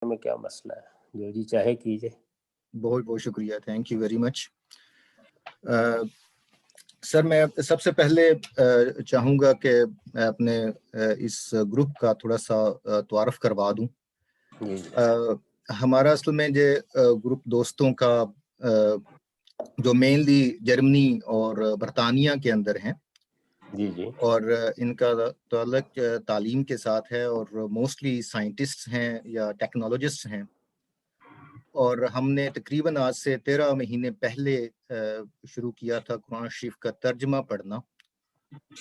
میں کیا مسئلہ ہے، جو جی چاہے کیجیے۔ بہت بہت شکریہ، تھینک یو ویری مچ۔ سر میں سب سے پہلے چاہوں گا کہ میں اپنے اس گروپ کا تھوڑا سا تعارف کروا دوں۔ ہمارا اصل میں جو گروپ دوستوں کا جو مینلی جرمنی اور برطانیہ کے اندر ہیں، جی جی، اور ان کا تعلق تعلیم کے ساتھ ہے، اور موسٹلی سائنٹسٹ ہیں یا ٹیکنالوجسٹ ہیں، اور ہم نے تقریباً آج سے 13 مہینے پہلے شروع کیا تھا قرآن شریف کا ترجمہ پڑھنا،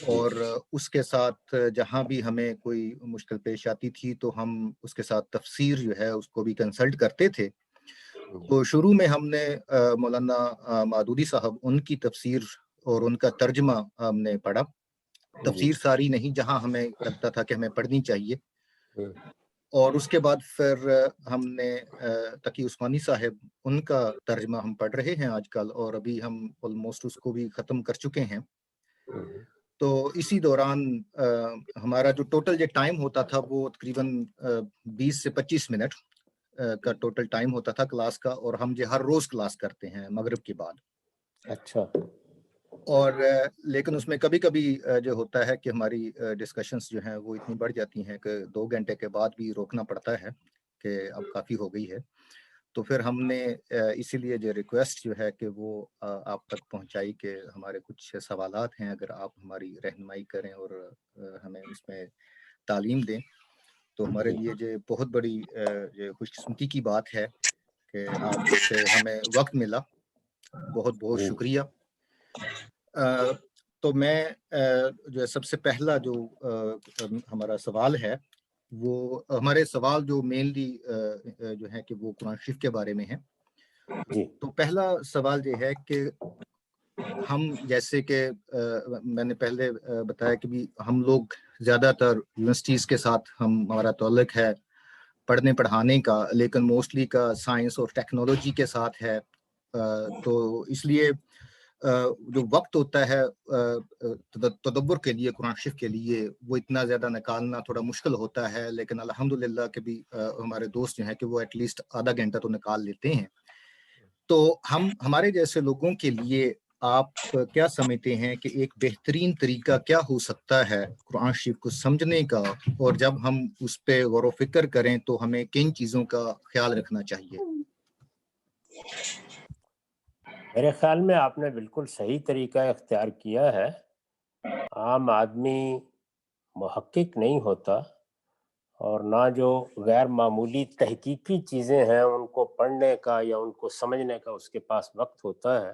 اور اس کے ساتھ جہاں بھی ہمیں کوئی مشکل پیش آتی تھی تو ہم اس کے ساتھ تفسیر جو ہے اس کو بھی کنسلٹ کرتے تھے۔ تو شروع میں ہم نے مولانا مادودی صاحب ان کی تفسیر اور ان کا ترجمہ ہم نے پڑھا، تفسیر ساری نہیں، جہاں ہمیں لگتا تھا کہ ہمیں پڑھنی چاہیے، اور اس کے بعد پھر ہم نے تقی عثمانی صاحب ان کا ترجمہ ہم پڑھ رہے ہیں آج کل، اور ابھی ہم آلموسٹ اس کو بھی ختم کر چکے ہیں۔ تو اسی دوران ہمارا جو ٹوٹل جو ٹائم ہوتا تھا وہ تقریباً 20 سے 25 منٹ کا ٹوٹل ٹائم ہوتا تھا کلاس کا، اور ہم جو ہر روز کلاس کرتے ہیں مغرب کے بعد۔ اچھا۔ اور لیکن اس میں کبھی کبھی جو ہوتا ہے کہ ہماری ڈسکشنز جو ہیں وہ اتنی بڑھ جاتی ہیں کہ 2 گھنٹے کے بعد بھی روکنا پڑتا ہے کہ اب کافی ہو گئی ہے، تو پھر ہم نے اسی لیے جو ریکویسٹ جو ہے کہ وہ آپ تک پہنچائی کہ ہمارے کچھ سوالات ہیں، اگر آپ ہماری رہنمائی کریں اور ہمیں اس میں تعلیم دیں تو ہمارے لیے جو بہت بڑی خوش قسمتی کی بات ہے کہ آپ سے ہمیں وقت ملا۔ بہت بہت شکریہ۔ تو میں جو سب سے پہلا جو ہمارا سوال ہے، وہ ہمارے سوال جو مینلی جو ہے کہ وہ قرآن شریف کے بارے میں ہے۔ تو پہلا سوال یہ ہے کہ ہم جیسے کہ میں نے پہلے بتایا کہ بھی ہم لوگ زیادہ تر یونیورسٹیز کے ساتھ ہمارا تعلق ہے پڑھنے پڑھانے کا، لیکن موسٹلی کا سائنس اور ٹیکنالوجی کے ساتھ ہے، تو اس لیے جو وقت ہوتا ہے تدبر کے لیے قرآن شریف کے لیے وہ اتنا زیادہ نکالنا تھوڑا مشکل ہوتا ہے، لیکن الحمدللہ کہ بھی ہمارے دوست جو ہیں کہ وہ ایٹ لیسٹ آدھا گھنٹہ تو نکال لیتے ہیں۔ تو ہمارے جیسے لوگوں کے لیے آپ کیا سمجھتے ہیں کہ ایک بہترین طریقہ کیا ہو سکتا ہے قرآن شریف کو سمجھنے کا، اور جب ہم اس پہ غور و فکر کریں تو ہمیں کن چیزوں کا خیال رکھنا چاہیے؟ میرے خیال میں آپ نے بالکل صحیح طریقہ اختیار کیا ہے۔ عام آدمی محقق نہیں ہوتا، اور نہ جو غیر معمولی تحقیقی چیزیں ہیں ان کو پڑھنے کا یا ان کو سمجھنے کا اس کے پاس وقت ہوتا ہے۔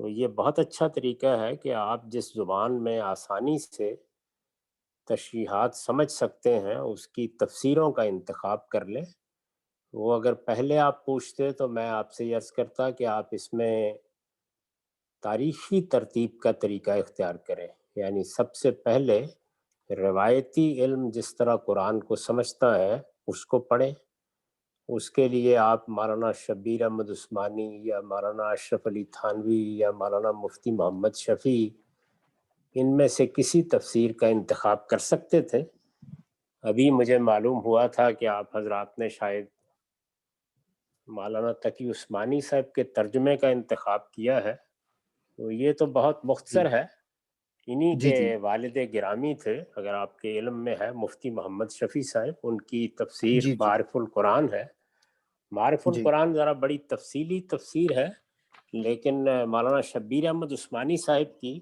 تو یہ بہت اچھا طریقہ ہے کہ آپ جس زبان میں آسانی سے تشریحات سمجھ سکتے ہیں اس کی تفسیروں کا انتخاب کر لیں۔ وہ اگر پہلے آپ پوچھتے تو میں آپ سے یہ عرض کرتا کہ آپ اس میں تاریخی ترتیب کا طریقہ اختیار کریں، یعنی سب سے پہلے روایتی علم جس طرح قرآن کو سمجھتا ہے اس کو پڑھیں۔ اس کے لیے آپ مولانا شبیر احمد عثمانی یا مولانا اشرف علی تھانوی یا مولانا مفتی محمد شفیع، ان میں سے کسی تفسیر کا انتخاب کر سکتے تھے۔ ابھی مجھے معلوم ہوا تھا کہ آپ حضرات نے شاید مولانا تقی عثمانی صاحب کے ترجمے کا انتخاب کیا ہے، تو یہ تو بہت مختصر ہے۔ انہی کے والد گرامی تھے، اگر آپ کے علم میں ہے، مفتی محمد شفیع صاحب، ان کی تفسیر معارف القرآن ہے۔ معارف القرآن ذرا بڑی تفصیلی تفسیر ہے، لیکن مولانا شبیر احمد عثمانی صاحب کی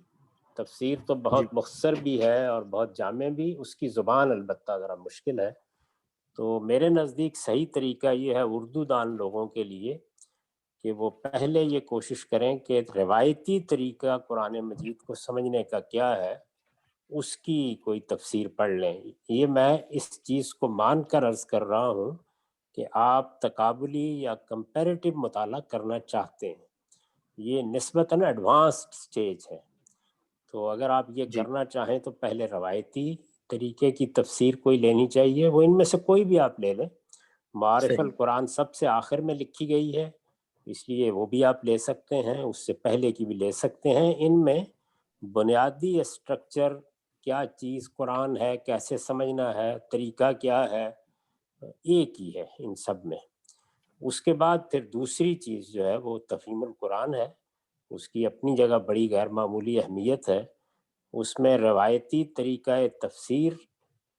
تفسیر تو بہت مختصر بھی ہے اور بہت جامع بھی، اس کی زبان البتہ ذرا مشکل ہے۔ تو میرے نزدیک صحیح طریقہ یہ ہے اردو دان لوگوں کے لیے کہ وہ پہلے یہ کوشش کریں کہ روایتی طریقہ قرآن مجید کو سمجھنے کا کیا ہے اس کی کوئی تفسیر پڑھ لیں۔ یہ میں اس چیز کو مان کر عرض کر رہا ہوں کہ آپ تقابلی یا کمپیریٹیو مطالعہ کرنا چاہتے ہیں، یہ نسبتاً ایڈوانسڈ سٹیج ہے۔ تو اگر آپ یہ کرنا چاہیں تو پہلے روایتی طریقے کی تفسیر کوئی لینی چاہیے، وہ ان میں سے کوئی بھی آپ لے لیں۔ معارف القرآن سب سے آخر میں لکھی گئی ہے، اس لیے وہ بھی آپ لے سکتے ہیں، اس سے پہلے کی بھی لے سکتے ہیں۔ ان میں بنیادی اسٹرکچر، کیا چیز قرآن ہے، کیسے سمجھنا ہے، طریقہ کیا ہے، ایک ہی ہے ان سب میں۔ اس کے بعد پھر دوسری چیز جو ہے وہ تفہیم القرآن ہے، اس کی اپنی جگہ بڑی غیر معمولی اہمیت ہے۔ اس میں روایتی طریقہ تفسیر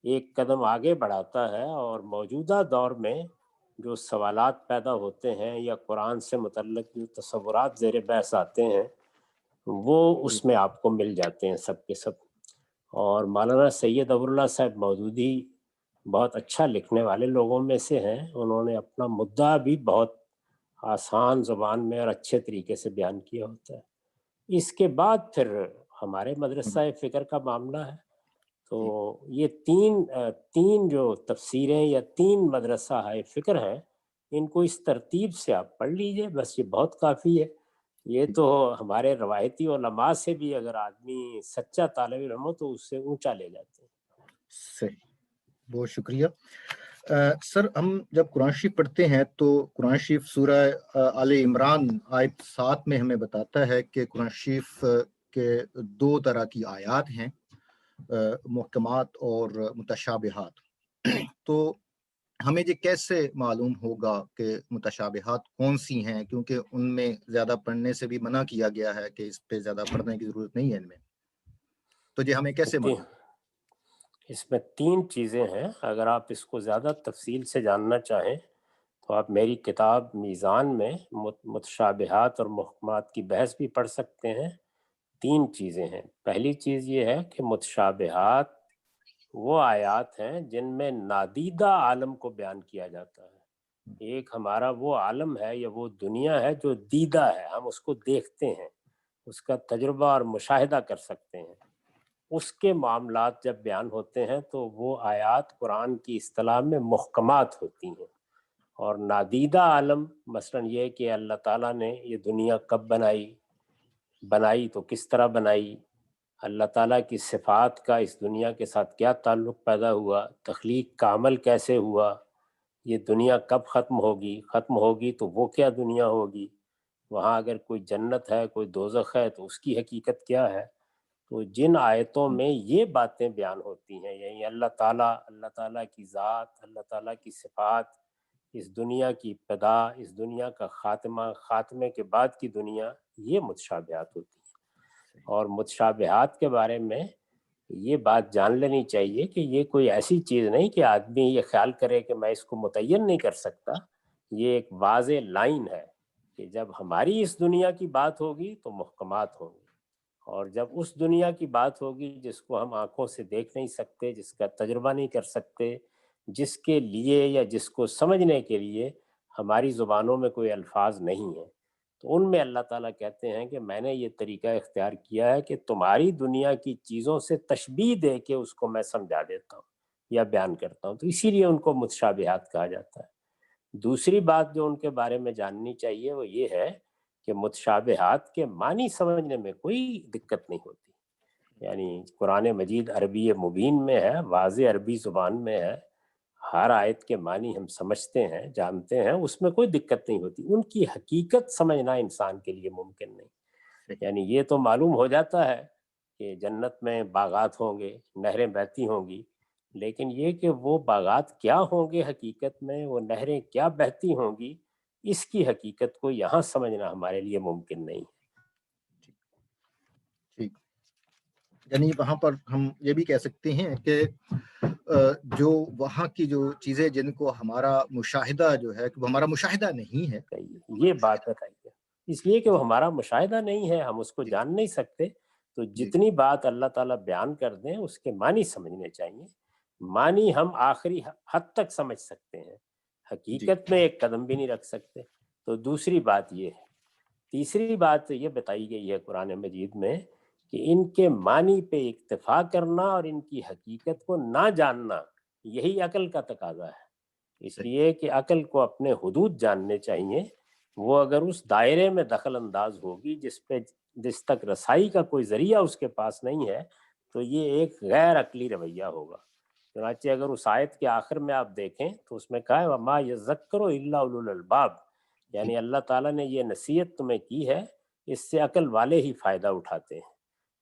ایک قدم آگے بڑھاتا ہے، اور موجودہ دور میں جو سوالات پیدا ہوتے ہیں یا قرآن سے متعلق جو تصورات زیر بحث آتے ہیں وہ جی اس میں آپ کو مل جاتے ہیں سب کے سب۔ اور مولانا سید ابواللہ صاحب مودودی بہت اچھا لکھنے والے لوگوں میں سے ہیں، انہوں نے اپنا مدعا بھی بہت آسان زبان میں اور اچھے طریقے سے بیان کیا ہوتا ہے۔ اس کے بعد پھر ہمارے مدرسہ فکر کا معاملہ ہے۔ تو جی یہ تین جو تفسیریں یا تین مدرسہ ہے فکر ہیں، ان کو اس ترتیب سے آپ پڑھ لیجئے، بس یہ بہت کافی ہے۔ یہ جی تو ہمارے روایتی علماء سے بھی اگر آدمی سچا طالب علم ہو تو اس سے اونچا لے جاتے ہیں۔ صحیح، بہت شکریہ۔ سر، ہم جب قرآن شریف پڑھتے ہیں تو قرآن شریف سورہ آل عمران آیت 7 میں ہمیں بتاتا ہے کہ قرآن شریف کے 2 طرح کی آیات ہیں، محکمات اور متشابہات۔ تو ہمیں یہ کیسے معلوم ہوگا کہ متشابہات کون سی ہیں، کیونکہ ان میں زیادہ پڑھنے سے بھی منع کیا گیا ہے کہ اس پہ زیادہ پڑھنے کی ضرورت نہیں ہے ان میں، تو یہ ہمیں کیسے معلوم؟ اس میں تین چیزیں ہیں، اگر آپ اس کو زیادہ تفصیل سے جاننا چاہیں تو آپ میری کتاب میزان میں متشابہات اور محکمات کی بحث بھی پڑھ سکتے ہیں۔ تین چیزیں ہیں۔ پہلی چیز یہ ہے کہ متشابہات وہ آیات ہیں جن میں نادیدہ عالم کو بیان کیا جاتا ہے۔ ایک ہمارا وہ عالم ہے یا وہ دنیا ہے جو دیدہ ہے، ہم اس کو دیکھتے ہیں، اس کا تجربہ اور مشاہدہ کر سکتے ہیں۔ اس کے معاملات جب بیان ہوتے ہیں تو وہ آیات قرآن کی اصطلاح میں محکمات ہوتی ہیں۔ اور نادیدہ عالم مثلا یہ کہ اللہ تعالیٰ نے یہ دنیا کب بنائی تو کس طرح بنائی، اللہ تعالیٰ کی صفات کا اس دنیا کے ساتھ کیا تعلق پیدا ہوا، تخلیق کا عمل کیسے ہوا، یہ دنیا کب ختم ہوگی تو وہ کیا دنیا ہوگی، وہاں اگر کوئی جنت ہے کوئی دوزخ ہے تو اس کی حقیقت کیا ہے۔ تو جن آیتوں میں یہ باتیں بیان ہوتی ہیں، یعنی اللہ تعالیٰ کی ذات، اللہ تعالیٰ کی صفات، اس دنیا کی ابتدا، اس دنیا کا خاتمہ، خاتمے کے بعد کی دنیا، یہ متشابہات ہوتی ہیں۔ اور متشابہات کے بارے میں یہ بات جان لینی چاہیے کہ یہ کوئی ایسی چیز نہیں کہ آدمی یہ خیال کرے کہ میں اس کو متعین نہیں کر سکتا۔ یہ ایک واضح لائن ہے کہ جب ہماری اس دنیا کی بات ہوگی تو محکمات ہوں گی، اور جب اس دنیا کی بات ہوگی جس کو ہم آنکھوں سے دیکھ نہیں سکتے، جس کا تجربہ نہیں کر سکتے، جس کے لیے یا جس کو سمجھنے کے لیے ہماری زبانوں میں کوئی الفاظ نہیں ہیں، تو ان میں اللہ تعالیٰ کہتے ہیں کہ میں نے یہ طریقہ اختیار کیا ہے کہ تمہاری دنیا کی چیزوں سے تشبیہ دے کے اس کو میں سمجھا دیتا ہوں یا بیان کرتا ہوں، تو اسی لیے ان کو متشابہات کہا جاتا ہے۔ دوسری بات جو ان کے بارے میں جاننی چاہیے وہ یہ ہے کہ متشابہات کے معنی سمجھنے میں کوئی دقت نہیں ہوتی، یعنی قرآن مجید عربی مبین میں ہے، واضح عربی زبان میں ہے، ہر آیت کے معنی ہم سمجھتے ہیں، جانتے ہیں، اس میں کوئی دقت نہیں ہوتی۔ ان کی حقیقت سمجھنا انسان کے لیے ممکن نہیں۔ یعنی یہ تو معلوم ہو جاتا ہے کہ جنت میں باغات ہوں گے، نہریں بہتی ہوں گی، لیکن یہ کہ وہ باغات کیا ہوں گے حقیقت میں، وہ نہریں کیا بہتی ہوں گی، اس کی حقیقت کو یہاں سمجھنا ہمارے لیے ممکن نہیں ہے۔ ٹھیک، یعنی وہاں پر ہم یہ بھی کہہ سکتے ہیں کہ جو وہاں کی جو چیزیں جن کو ہمارا مشاہدہ جو ہے کہ وہ ہمارا مشاہدہ نہیں ہے، یہ بات بتائیے، اس لیے کہ وہ جی ہمارا مشاہدہ نہیں ہے، ہم اس کو جی جان نہیں سکتے، تو جی جتنی بات اللہ تعالیٰ بیان کر دیں اس کے معنی سمجھنے چاہیے۔ معنی ہم آخری حد تک سمجھ سکتے ہیں، جی حقیقت میں ایک قدم بھی نہیں رکھ سکتے۔ تو دوسری بات یہ ہے۔ تیسری بات یہ بتائی گئی ہے قرآن مجید میں کہ ان کے معنی پہ اکتفا کرنا اور ان کی حقیقت کو نہ جاننا، یہی عقل کا تقاضا ہے۔ اس صحیح لیے کہ عقل کو اپنے حدود جاننے چاہیے، وہ اگر اس دائرے میں دخل انداز ہوگی جس تک رسائی کا کوئی ذریعہ اس کے پاس نہیں ہے، تو یہ ایک غیر عقلی رویہ ہوگا۔ چنانچہ اگر اس آیت کے آخر میں آپ دیکھیں تو اس میں کہا ہے وَمَا يَذَّكَّرُ إِلَّا أُولُو الْأَلْبَابِ، جی یعنی اللہ تعالیٰ نے یہ نصیحت تمہیں کی ہے، اس سے عقل والے ہی فائدہ اٹھاتے ہیں۔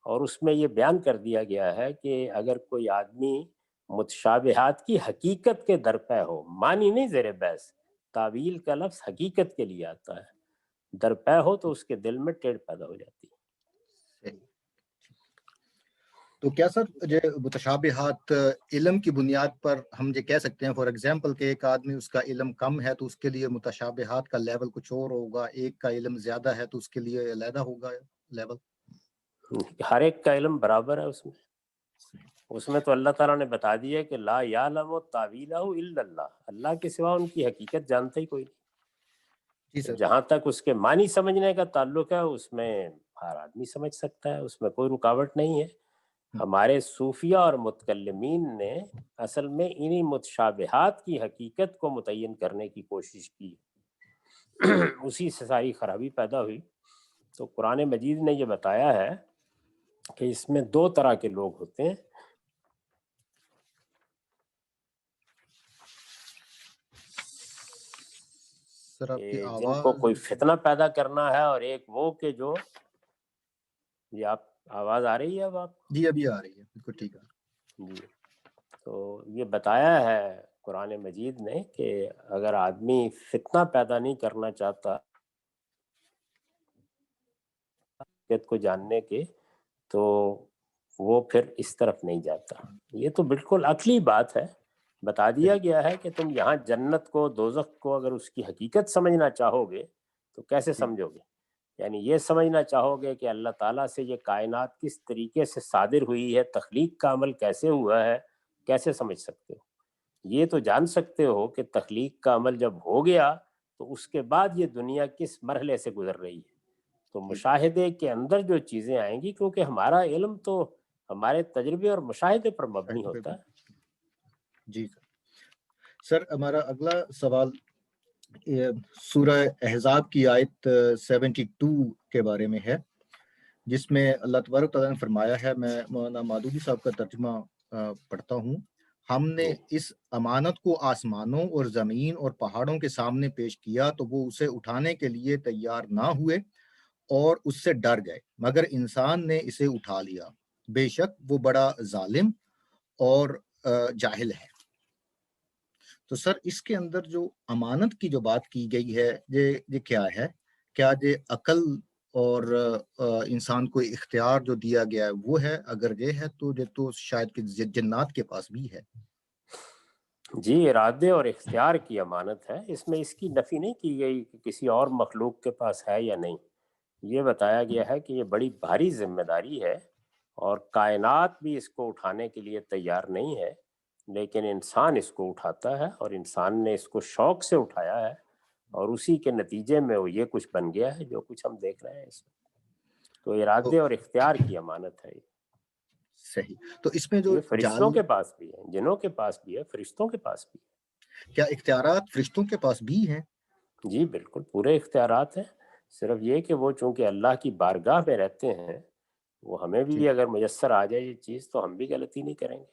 اور اس میں یہ بیان کر دیا گیا ہے کہ اگر کوئی آدمی متشابہات کی حقیقت کے درپے ہو، معنی نہیں زیر بحث، تعویل کا لفظ حقیقت کے لیے آتا ہے، درپے ہو تو اس کے دل میں ٹیڑھ پیدا ہو جاتی ہے۔ تو کیا سر جو متشابہات علم کی بنیاد پر ہم یہ کہہ سکتے ہیں فار ایگزامپل کہ ایک آدمی اس کا علم کم ہے تو اس کے لیے متشابہات کا لیول کچھ اور ہوگا، ایک کا علم زیادہ ہے تو اس کے لیے علیحدہ ہوگا لیول؟ ہر ایک کا علم برابر ہے اس میں تو اللہ تعالیٰ نے بتا دیا کہ لا یعلم تاویلہ الا اللہ، اللہ کے سوا ان کی حقیقت جانتا ہی کوئی جی نہیں۔ سر، جہاں تک اس کے معنی سمجھنے کا تعلق ہے اس میں ہر آدمی سمجھ سکتا ہے، اس میں کوئی رکاوٹ نہیں ہے۔ ہمارے صوفیہ اور متکلمین نے اصل میں انہی متشابہات کی حقیقت کو متعین کرنے کی کوشش کی، اسی سے ساری خرابی پیدا ہوئی۔ تو قرآن مجید نے یہ بتایا ہے کہ اس میں دو طرح کے لوگ ہوتے ہیں، سر آپ کی جن کو آواز کوئی فتنہ پیدا کرنا ہے، اور ایک وہ کہ جو یہ آپ آواز آ رہی ہے اب آپ؟ جی ابھی آ رہی ہے، بالکل ٹھیک ہے جی۔ تو یہ بتایا ہے قرآن مجید نے کہ اگر آدمی فتنہ پیدا نہیں کرنا چاہتا کو جاننے کے، تو وہ پھر اس طرف نہیں جاتا۔ یہ تو بالکل عقلی بات ہے، بتا دیا گیا ہے کہ تم یہاں جنت کو دوزخ کو اگر اس کی حقیقت سمجھنا چاہو گے تو کیسے سمجھو گے؟ یعنی یہ سمجھنا چاہو گے کہ اللہ تعالیٰ سے یہ کائنات کس طریقے سے صادر ہوئی ہے، تخلیق کا عمل کیسے ہوا ہے، کیسے سمجھ سکتے ہو؟ یہ تو جان سکتے ہو کہ تخلیق کا عمل جب ہو گیا تو اس کے بعد یہ دنیا کس مرحلے سے گزر رہی ہے۔ تو مشاہدے کے اندر جو چیزیں آئیں گی، کیونکہ ہمارا علم تو ہمارے تجربے اور مشاہدے پر مبنی ہوتا ہے۔ جی سر، ہمارا اگلا سوال سورہ احزاب کی آیت 72 کے بارے میں ہے، جس میں اللہ تبارک تعالیٰ نے فرمایا ہے، میں مولانا مادودی صاحب کا ترجمہ پڑھتا ہوں: ہم نے اس امانت کو آسمانوں اور زمین اور پہاڑوں کے سامنے پیش کیا تو وہ اسے اٹھانے کے لیے تیار نہ ہوئے اور اس سے ڈر گئے، مگر انسان نے اسے اٹھا لیا، بے شک وہ بڑا ظالم اور جاہل ہے۔ تو سر اس کے اندر جو امانت کی جو بات کی گئی ہے، یہ کیا ہے؟ کیا یہ عقل اور انسان کو اختیار جو دیا گیا ہے وہ ہے؟ اگر یہ ہے تو یہ تو شاید کہ جنات کے پاس بھی ہے۔ جی، ارادے اور اختیار کی امانت ہے، اس میں اس کی نفی نہیں کی گئی کہ کسی اور مخلوق کے پاس ہے یا نہیں۔ یہ بتایا گیا ہے کہ یہ بڑی بھاری ذمہ داری ہے اور کائنات بھی اس کو اٹھانے کے لیے تیار نہیں ہے، لیکن انسان اس کو اٹھاتا ہے، اور انسان نے اس کو شوق سے اٹھایا ہے، اور اسی کے نتیجے میں وہ یہ کچھ بن گیا ہے جو کچھ ہم دیکھ رہے ہیں اس میں۔ تو ارادے اور اختیار کی امانت ہے صحیح۔ تو اس میں جو یہ فرشتوں کے پاس بھی ہے، جنوں کے پاس بھی ہے، فرشتوں کے پاس بھی ہے۔ کیا اختیارات فرشتوں کے پاس بھی ہیں؟ جی بالکل، پورے اختیارات ہیں، صرف یہ کہ وہ چونکہ اللہ کی بارگاہ میں رہتے ہیں، وہ ہمیں بھی اگر میسر آ جائے یہ چیز تو ہم بھی غلطی نہیں کریں گے۔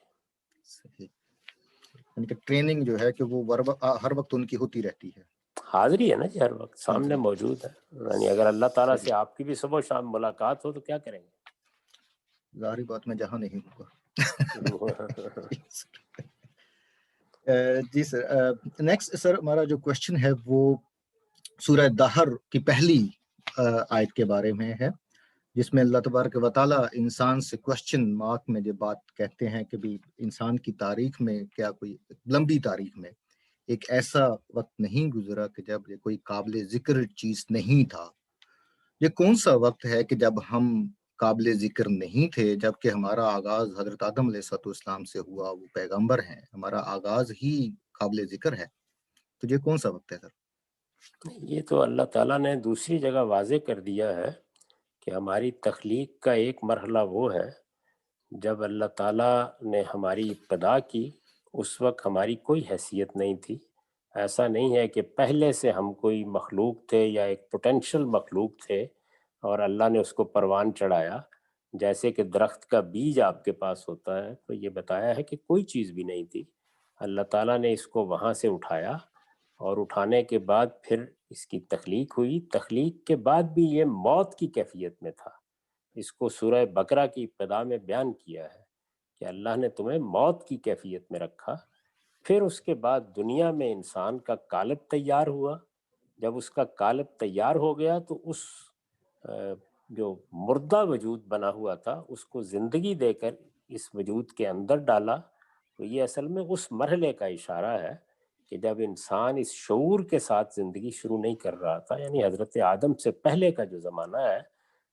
صحیح، یعنی کہ ٹریننگ جو ہے کہ وہ ہر وقت ان کی ہوتی رہتی ہے، حاضری ہے نا جی، ہر وقت سامنے موجود ہے۔ یعنی اگر اللہ تعالیٰ سے آپ کی بھی صبح و شام ملاقات ہو تو کیا کریں گے؟ ظاہری بات میں جہاں نہیں ہوگا۔ جی سر، نیکسٹ سر ہمارا جو کوشچن ہے وہ سورہ دہر کی پہلی آیت کے بارے میں ہے، جس میں اللہ تبارک و تعالیٰ انسان سے کوشچن مارک میں جو بات کہتے ہیں کہ بھی انسان کی تاریخ میں، کیا کوئی لمبی تاریخ میں ایک ایسا وقت نہیں گزرا کہ جب یہ کوئی قابل ذکر چیز نہیں تھا؟ یہ کون سا وقت ہے کہ جب ہم قابل ذکر نہیں تھے، جبکہ ہمارا آغاز حضرت آدم علیہ السلام سے ہوا، وہ پیغمبر ہیں، ہمارا آغاز ہی قابل ذکر ہے، تو یہ کون سا وقت ہے سر؟ یہ تو اللہ تعالیٰ نے دوسری جگہ واضح کر دیا ہے کہ ہماری تخلیق کا ایک مرحلہ وہ ہے جب اللہ تعالیٰ نے ہماری ابتدا کی، اس وقت ہماری کوئی حیثیت نہیں تھی۔ ایسا نہیں ہے کہ پہلے سے ہم کوئی مخلوق تھے یا ایک پوٹینشل مخلوق تھے اور اللہ نے اس کو پروان چڑھایا، جیسے کہ درخت کا بیج آپ کے پاس ہوتا ہے، تو یہ بتایا ہے کہ کوئی چیز بھی نہیں تھی۔ اللہ تعالیٰ نے اس کو وہاں سے اٹھایا، اور اٹھانے کے بعد پھر اس کی تخلیق ہوئی۔ تخلیق کے بعد بھی یہ موت کی کیفیت میں تھا۔ اس کو سورہ بقرہ کی ابتدا میں بیان کیا ہے کہ اللہ نے تمہیں موت کی کیفیت میں رکھا، پھر اس کے بعد دنیا میں انسان کا قالب تیار ہوا، جب اس کا قالب تیار ہو گیا تو اس جو مردہ وجود بنا ہوا تھا اس کو زندگی دے کر اس وجود کے اندر ڈالا۔ تو یہ اصل میں اس مرحلے کا اشارہ ہے کہ جب انسان اس شعور کے ساتھ زندگی شروع نہیں کر رہا تھا، یعنی حضرت آدم سے پہلے کا جو زمانہ ہے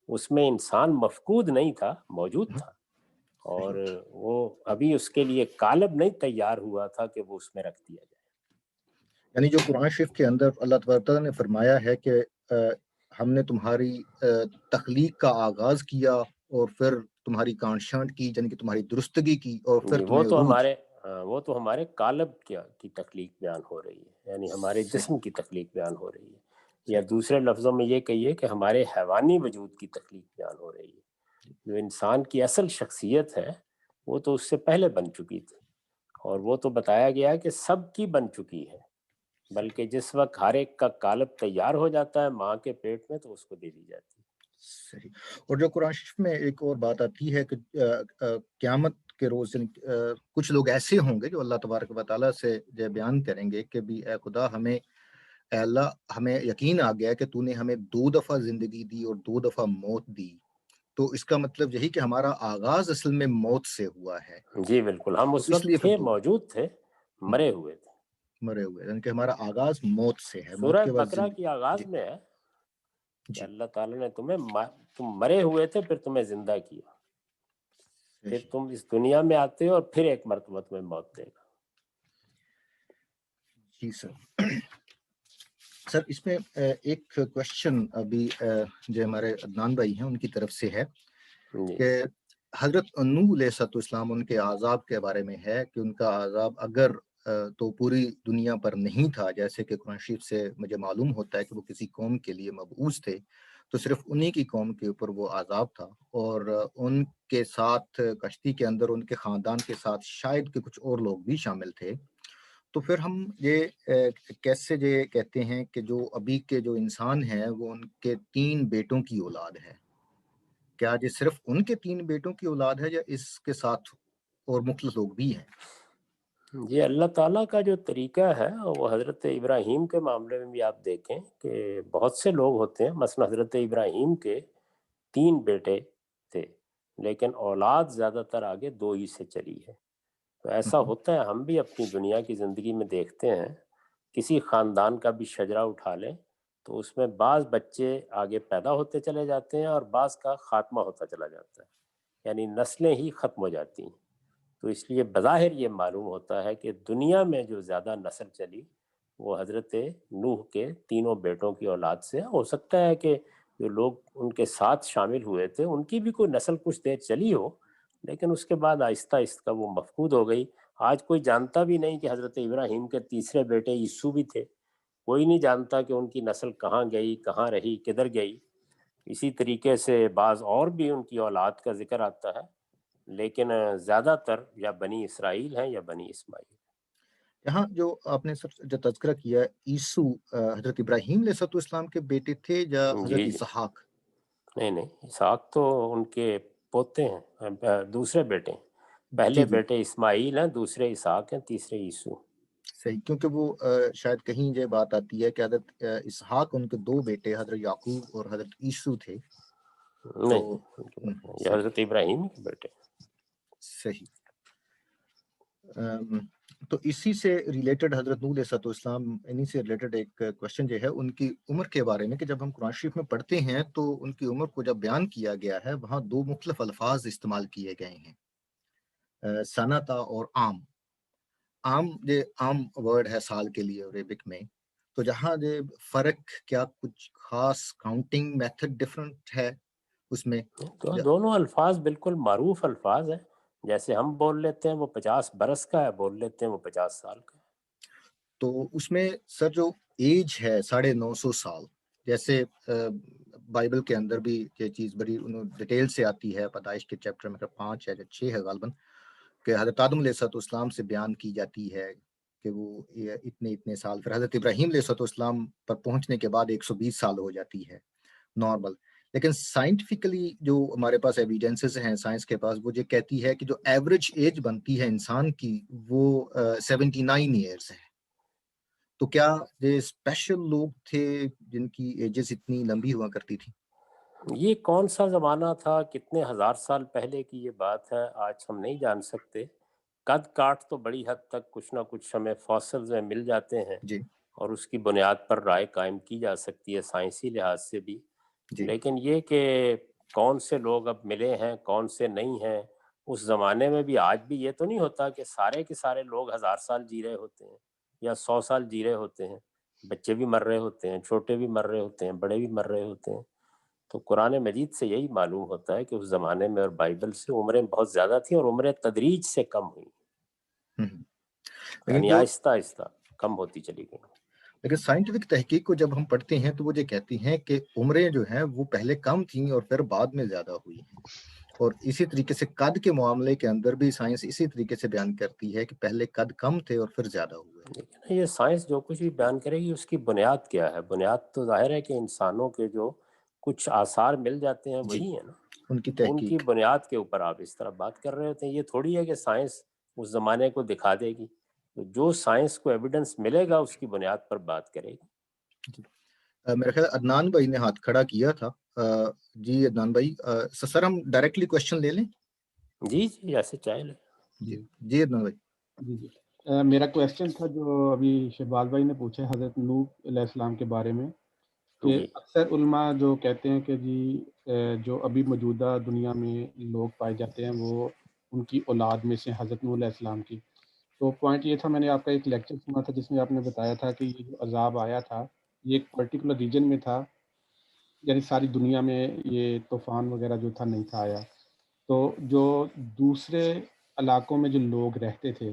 اس میں انسان مفقود نہیں تھا، موجود تھا، اور صحیح. وہ ابھی اس کے لیے قالب نہیں تیار ہوا تھا کہ وہ اس میں رکھ دیا جائے۔ یعنی جو قرآن شریف کے اندر اللہ تبارک تعالیٰ نے فرمایا ہے کہ ہم نے تمہاری تخلیق کا آغاز کیا اور پھر تمہاری کانٹ چھانٹ کی، یعنی کہ تمہاری درستگی کی، اور پھر وہ تمہیں تو روح دی. وہ تو ہمارے قالب کی تخلیق بیان ہو رہی ہے، یعنی ہمارے صحیح. جسم کی تخلیق بیان ہو رہی ہے، یا صحیح. دوسرے لفظوں میں یہ کہیے کہ ہمارے حیوانی وجود کی تخلیق بیان ہو رہی ہے۔ جو انسان کی اصل شخصیت ہے وہ تو اس سے پہلے بن چکی تھی، اور وہ تو بتایا گیا ہے کہ سب کی بن چکی ہے، صحیح. بلکہ جس وقت ہر ایک کا قالب تیار ہو جاتا ہے ماں کے پیٹ میں تو اس کو دے دی جاتی ہے۔ صحیح. اور جو قرآن شریف میں ایک اور بات آتی ہے کہ قیامت کے روز کچھ لوگ ایسے ہوں گے جو اللہ تبارک و تعالیٰ سے جو بیان کریں گے کہ بھی اے خدا اے اللہ ہمیں یقین آ گیا کہ تو نے ہمیں 2 دفعہ زندگی دی اور 2 دفعہ موت دی، تو اس کا مطلب یہی کہ ہمارا آغاز اصل میں موت سے ہوا ہے، جی بالکل، ہم تو اس اس وقت لیے پھر تھے، موجود تھے، مرے ہوئے تھے۔ مرے ہوئے، یعنی کہ ہمارا آغاز موت سے ہے، موت سورہ کے بعد بقرہ زندگی. کی جی. آغاز میں ہے کہ جی. اللہ تعالیٰ نے تم مرے ہوئے تھے، پھر تمہیں زندہ کیا، پھر صحیح. تم اس دنیا میں آتے ہو اور پھر ایک مرتبہ تمہیں موت دے گا۔ جی سر. سر اس میں ایک کوشچن ابھی جو ہمارے عدنان بھائی ہیں ان کی طرف سے ہے جی کہ حضرت نوح علیہ السلام ان کے عذاب کے بارے میں ہے کہ ان کا عذاب اگر تو پوری دنیا پر نہیں تھا، جیسے کہ قرآن شریف سے مجھے معلوم ہوتا ہے کہ وہ کسی قوم کے لیے مبعوث تھے، تو صرف انہی کی قوم کے اوپر وہ عذاب تھا، اور ان کے ساتھ کشتی کے اندر ان کے خاندان کے ساتھ شاید کہ کچھ اور لوگ بھی شامل تھے. تو پھر ہم یہ کیسے یہ کہتے ہیں کہ جو ابھی کے جو انسان ہیں وہ ان کے 3 بیٹوں کی اولاد ہے؟ کیا یہ صرف ان کے 3 بیٹوں کی اولاد ہے یا اس کے ساتھ اور مختلف لوگ بھی ہیں؟ جی، اللہ تعالیٰ کا جو طریقہ ہے وہ حضرت ابراہیم کے معاملے میں بھی آپ دیکھیں کہ بہت سے لوگ ہوتے ہیں، مثلا حضرت ابراہیم کے 3 بیٹے تھے، لیکن اولاد زیادہ تر آگے 2 ہی سے چلی ہے۔ تو ایسا ہوتا ہے، ہم بھی اپنی دنیا کی زندگی میں دیکھتے ہیں، کسی خاندان کا بھی شجرہ اٹھا لیں تو اس میں بعض بچے آگے پیدا ہوتے چلے جاتے ہیں اور بعض کا خاتمہ ہوتا چلا جاتا ہے، یعنی نسلیں ہی ختم ہو جاتی ہیں۔ تو اس لیے بظاہر یہ معلوم ہوتا ہے کہ دنیا میں جو زیادہ نسل چلی وہ حضرت نوح کے تینوں بیٹوں کی اولاد سے ہے۔ ہو سکتا ہے کہ جو لوگ ان کے ساتھ شامل ہوئے تھے ان کی بھی کوئی نسل کچھ دیر چلی ہو، لیکن اس کے بعد آہستہ آہستہ وہ مفقود ہو گئی۔ آج کوئی جانتا بھی نہیں کہ حضرت ابراہیم کے تیسرے بیٹے یسوع بھی تھے، کوئی نہیں جانتا کہ ان کی نسل کہاں گئی، کہاں رہی، کدھر گئی۔ اسی طریقے سے بعض اور بھی ان کی اولاد کا ذکر آتا ہے، لیکن زیادہ تر یا بنی اسرائیل ہیں یا بنی اسماعیل۔ یہاں جو آپ نے سر جو تذکرہ کیا عیسو حضرت ابراہیم علیہ السلام کے بیٹے تھے یا جی حضرت جی، اسحاق؟ نہیں نہیں، اسحاق تو ان کے پوتے ہیں، دوسرے بیٹے ہیں۔ جی پہلے جی بیٹے اسماعیل ہیں، دوسرے اسحاق ہیں، تیسرے یسوع۔ صحیح، کیونکہ وہ شاید کہیں یہ بات آتی ہے کہ حضرت اسحاق ان کے 2 بیٹے حضرت یعقوب اور حضرت عیسو تھے. تو نہیں نہیں، ان کے بیٹے ہیں، یہ صحیح. حضرت ابراہیم کے بیٹے ہیں۔ صحیح. تو اسی سے ریلیٹڈ حضرت نوح علیہ السلام انہی سے ریلیٹڈ ایک کوشچن جو ہے ان کی عمر کے بارے میں، کہ جب ہم قرآن شریف میں پڑھتے ہیں تو ان کی عمر کو جب بیان کیا گیا ہے وہاں 2 مختلف الفاظ استعمال کیے گئے ہیں، سنتا اور عام. یہ عام ورڈ ہے سال کے لیے عربک میں، تو جہاں یہ فرق کیا کچھ خاص کاؤنٹنگ میتھڈ ڈفرنٹ ہے اس میں؟ تو دونوں الفاظ بالکل معروف الفاظ ہیں، جیسے ہم بول لیتے ہیں وہ 50 برس کا ہے، بول لیتے ہیں وہ 50 سال کا ہے۔ تو اس میں سر جو ایج ہے 950 سال، جیسے بائبل کے اندر بھی یہ چیز بڑی ڈیٹیل سے آتی ہے، پیدائش کے چیپٹر میں 5 ہے یا 6 ہے غالباً، کہ حضرت آدم علیہ السلام سے بیان کی جاتی ہے کہ وہ اتنے سال، پھر حضرت ابراہیم علیہ السلام پر پہنچنے کے بعد 120 سال ہو جاتی ہے نارمل. لیکن سائنٹیفکلی جو ہمارے پاس ایویڈنسز ہیں سائنس کے پاس، وہ یہ کہتی ہے کہ جو ایوریج ایج بنتی ہے انسان کی وہ 79 ایئرس ہے. تو کیا یہ اسپیشل لوگ تھے جن کی ایجز اتنی لمبی ہوا کرتی تھی؟ یہ کون سا زمانہ تھا، کتنے ہزار سال پہلے کی یہ بات ہے، آج ہم نہیں جان سکتے. قد کاٹ تو بڑی حد تک کچھ نہ کچھ ہمیں فوسلز میں مل جاتے ہیں، جی اور اس کی بنیاد پر رائے قائم کی جا سکتی ہے سائنسی لحاظ سے بھی. جی لیکن یہ کہ کون سے لوگ اب ملے ہیں کون سے نہیں ہیں اس زمانے میں بھی، آج بھی یہ تو نہیں ہوتا کہ سارے کے سارے لوگ 1000 سال جی رہے ہوتے ہیں یا 100 سال جی رہے ہوتے ہیں. بچے بھی مر رہے ہوتے ہیں، چھوٹے بھی مر رہے ہوتے ہیں، بڑے بھی مر رہے ہوتے ہیں. تو قرآن مجید سے یہی معلوم ہوتا ہے کہ اس زمانے میں اور بائبل سے عمریں بہت زیادہ تھیں، اور عمریں تدریج سے کم ہوئیں، ہوں. لیکن یعنی جو آہستہ آہستہ کم ہوتی چلی گئیں. لیکن سائنٹیفک تحقیق کو جب ہم پڑھتے ہیں تو وہ یہ کہتی ہیں کہ عمریں جو ہیں وہ پہلے کم تھیں اور پھر بعد میں زیادہ ہوئی ہیں. اور اسی طریقے سے قد کے معاملے کے اندر بھی سائنس اسی طریقے سے بیان کرتی ہے کہ پہلے قد کم تھے اور پھر زیادہ ہوئے. لیکن یہ سائنس جو کچھ بھی بیان کرے گی اس کی بنیاد کیا ہے؟ بنیاد تو ظاہر ہے کہ انسانوں کے جو کچھ آثار مل جاتے ہیں جی، وہی ہیں نا. ان کی ان کی تحقیق. بنیاد کے اوپر آپ اس طرح بات کر رہے ہوتے ہیں. یہ تھوڑی ہے کہ سائنس اس زمانے کو دکھا دے گی. تو جو سائنس کو ایویڈنس ملے گا اس کی بنیاد پر بات کرے گی. جی. میرا خیال عدنان بھائی نے ہاتھ کھڑا کیا تھا. جی عدنان بھائی، سر ہم ڈائریکٹلی کوشچن لے لیں؟ جی جی ایسے چاہے لیں. جی جی عدنان بھائی. جی میرا کویسچن تھا جو ابھی شہباز بھائی نے پوچھا حضرت نوح علیہ السلام کے بارے میں، کہ جی اکثر علماء جو کہتے ہیں کہ جی جو ابھی موجودہ دنیا میں لوگ پائے جاتے ہیں وہ ان کی اولاد میں سے حضرت نوح علیہ السلام کی. تو پوائنٹ یہ تھا، میں نے آپ کا ایک لیکچر سنا تھا جس میں آپ نے بتایا تھا کہ یہ جو عذاب آیا تھا یہ ایک پرٹیکولر ریجن میں تھا، یعنی ساری دنیا میں یہ طوفان وغیرہ جو تھا نہیں تھا آیا. تو جو دوسرے علاقوں میں جو لوگ رہتے تھے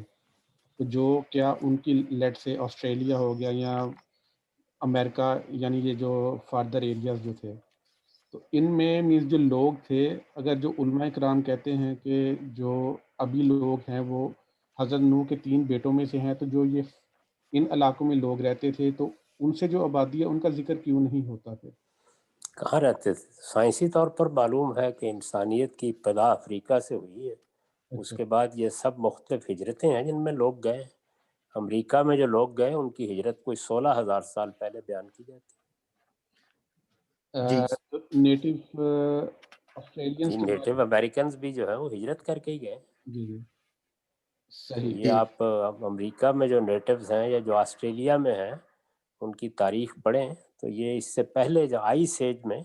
تو جو کیا ان کی لیٹ سے آسٹریلیا ہو گیا یا امریکہ، یعنی یہ جو فاردر ایریاز جو تھے، تو ان میں مینس جو لوگ تھے، اگر جو علماء کرام کہتے ہیں کہ جو ابھی لوگ ہیں وہ حضرت نوح کے 3 بیٹوں میں سے ہیں، تو جو یہ ان علاقوں میں لوگ رہتے تھے تو ان سے جو آبادی ہے ان کا ذکر کیوں نہیں ہوتا پھر؟ کہاں رہتے تھے؟ سائنسی طور پر معلوم ہے کہ انسانیت کی ابتدا افریقہ سے ہوئی ہے. اس اچھا کے بعد یہ سب مختلف ہجرتیں ہیں جن میں لوگ گئے. امریکہ میں جو لوگ گئے ان کی ہجرت کوئی 16,000 سال پہلے بیان کی جاتی جی نیٹو ہے. آسٹریلینس جی کے بارے نیٹو امریکنز بھی جو ہے وہ ہجرت کر کے ہی گئے. جی جی تو صحیح. یہ جی آپ امریکہ میں جو نیٹوز ہیں یا جو آسٹریلیا میں ہیں ان کی تاریخ پڑھیں تو یہ اس سے پہلے جو آئس ایج میں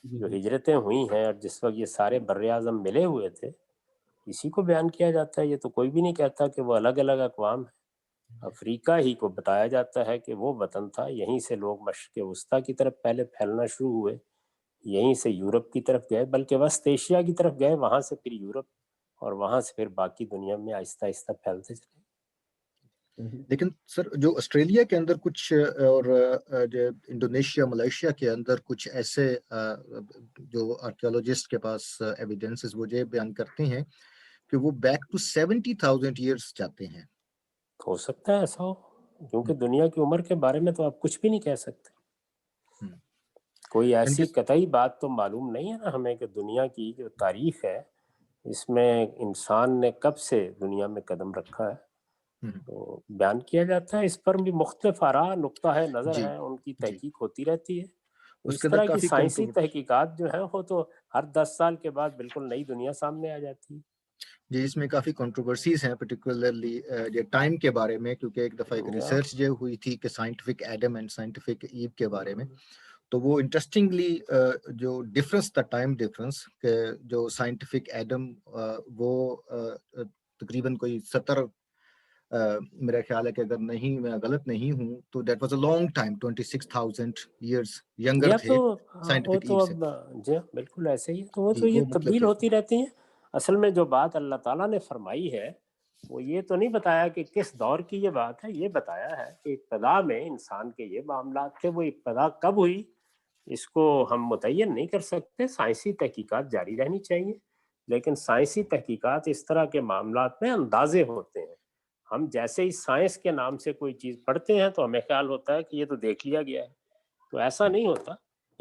جی جو جی ہجرتیں ہوئی ہیں اور جس وقت یہ سارے بر اعظم ملے ہوئے تھے اسی کو بیان کیا جاتا ہے. یہ تو کوئی بھی نہیں کہتا کہ وہ الگ الگ اقوام ہیں. افریقہ ہی کو بتایا جاتا ہے کہ وہ وطن تھا، یہیں سے لوگ مشرق وسطیٰ کی طرف پہلے پھیلنا شروع ہوئے، یہیں سے یورپ کی طرف گئے، بلکہ وسط ایشیا کی طرف گئے، وہاں سے پھر یورپ، اور وہاں سے پھر باقی دنیا میں آہستہ آہستہ پھیلتے چلے. صحیح. لیکن سر جو آسٹریلیا کے اندر کچھ اور جو انڈونیشیا ملائیشیا کے اندر کچھ ایسے جو آرکیولوجسٹ کے پاس ایویڈنسز وہ یہ بیان کرتے ہیں کہ وہ بیک ٹو 70,000 ایئرس جاتے ہیں. ہو سکتا ہے ایسا ہو، کیونکہ دنیا کی عمر کے بارے میں تو آپ کچھ بھی نہیں کہہ سکتے. ہم. کوئی ان ایسی کے قطعی بات تو معلوم نہیں ہے نا ہمیں کہ دنیا کی جو تاریخ ہے اس میں انسان نے کب سے دنیا میں قدم رکھا ہے. تو بیان کیا جاتا ہے، اس پر بھی مختلف آراء نقطہ ہے نظر جی ہے، ان کی جی تحقیق ہوتی رہتی ہے. تو اس اس کے اندر طرح کی کافی سائنسی کنٹروورسی. تحقیقات جو ہیں وہ تو ہر 10 سال کے بعد بالکل نئی دنیا سامنے آ جاتی ہے. جی اس میں کافی کنٹروورسیز ہیں پرٹیکولرلی ٹائم کے بارے میں، کیونکہ ایک دفعہ ایک یا ریسرچ جو ہوئی تھی کہ سائنٹیفک ایڈم اینڈ سائنٹیفک ایو کے بارے میں، تو وہ انٹرسٹنگلی جو ڈفرنس تھا ٹائم ڈفرنس، کہ جو سائنٹیفک ایڈم وہ تقریباً کوئی 70 میرا خیال ہے کہ اگر نہیں میں غلط نہیں ہوں تو that was a long time, 26,000 years younger یا تھے تو وہ سائنٹیفک ایو تو سے. اب جی بالکل ایسے ہی ہے. تو وہ جی تو یہ وہ مطلب تبدیل کہ ہوتی رہتی ہیں. اصل میں جو بات اللہ تعالیٰ نے فرمائی ہے وہ یہ تو نہیں بتایا کہ کس دور کی یہ بات ہے، یہ بتایا ہے کہ ابتدا میں انسان کے یہ معاملات تھے. وہ ابتدا کب ہوئی اس کو ہم متعین نہیں کر سکتے. سائنسی تحقیقات جاری رہنی چاہیے، لیکن سائنسی تحقیقات اس طرح کے معاملات میں اندازے ہوتے ہیں. ہم جیسے ہی سائنس کے نام سے کوئی چیز پڑھتے ہیں تو ہمیں خیال ہوتا ہے کہ یہ تو دیکھ لیا گیا ہے. تو ایسا نہیں ہوتا.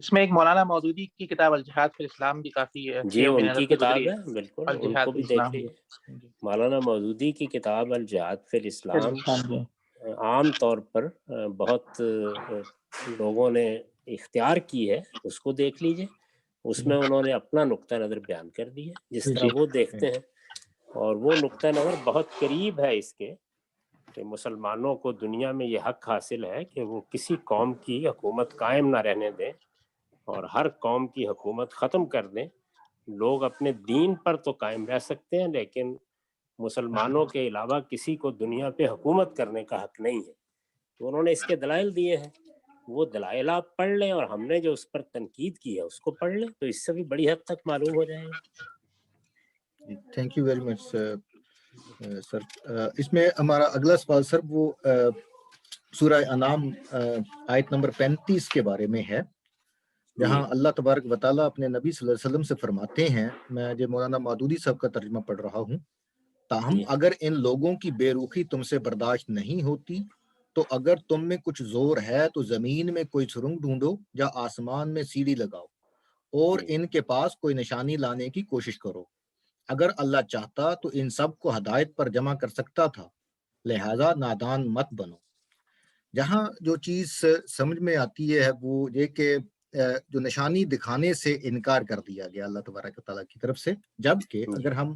اس میں ایک مولانا مودودی کی کتاب الجہاد فی الاسلام بھی کافی جی ان کی کتاب ہے، بالکل ان الجہاد کو فی بھی دیکھ الاسلام لیجیے۔ مولانا مودودی کی کتاب الجہاد فی الاسلام جی عام طور پر بہت لوگوں نے اختیار کی ہے، اس کو دیکھ لیجیے۔ اس میں انہوں نے اپنا نقطہ نظر بیان کر دی ہے جس طرح وہ دیکھتے ہیں، اور وہ نقطہ نظر بہت قریب ہے اس کے کہ مسلمانوں کو دنیا میں یہ حق حاصل ہے کہ وہ کسی قوم کی حکومت قائم نہ رہنے دیں اور ہر قوم کی حکومت ختم کر دیں۔ لوگ اپنے دین پر تو قائم رہ سکتے ہیں، لیکن مسلمانوں کے علاوہ کسی کو دنیا پہ حکومت کرنے کا حق نہیں ہے۔ تو انہوں نے اس کے دلائل دیے ہیں، وہ دلائل آپ پڑھ لیں، اور ہم نے جو اس پر تنقید کی ہے اس کو پڑھ لیں، تو اس سے بھی بڑی حد تک معلوم ہو جائے گا۔ تھینک یو ویری مچ سر۔ اس میں ہمارا اگلا سوال سر وہ سورہ انعام آیت نمبر 35 کے بارے میں ہے، جہاں اللہ تبارک و تعالیٰ اپنے نبی صلی اللہ علیہ وسلم سے فرماتے ہیں، میں جو مولانا مودودی صاحب کا ترجمہ پڑھ رہا ہوں، تاہم اگر ان لوگوں کی بے رخی تم سے برداشت نہیں ہوتی تو اگر تم میں کچھ زور ہے تو زمین میں کوئی سرنگ ڈھونڈو یا آسمان میں سیڑھی لگاؤ اور ان کے پاس کوئی نشانی لانے کی کوشش کرو، اگر اللہ چاہتا تو ان سب کو ہدایت پر جمع کر سکتا تھا، لہذا نادان مت بنو۔ جہاں جو چیز سمجھ میں آتی ہے وہ یہ کہ جو نشانی دکھانے سے انکار کر دیا گیا اللہ تبارک و تعالیٰ کی طرف سے، جبکہ اگر ہم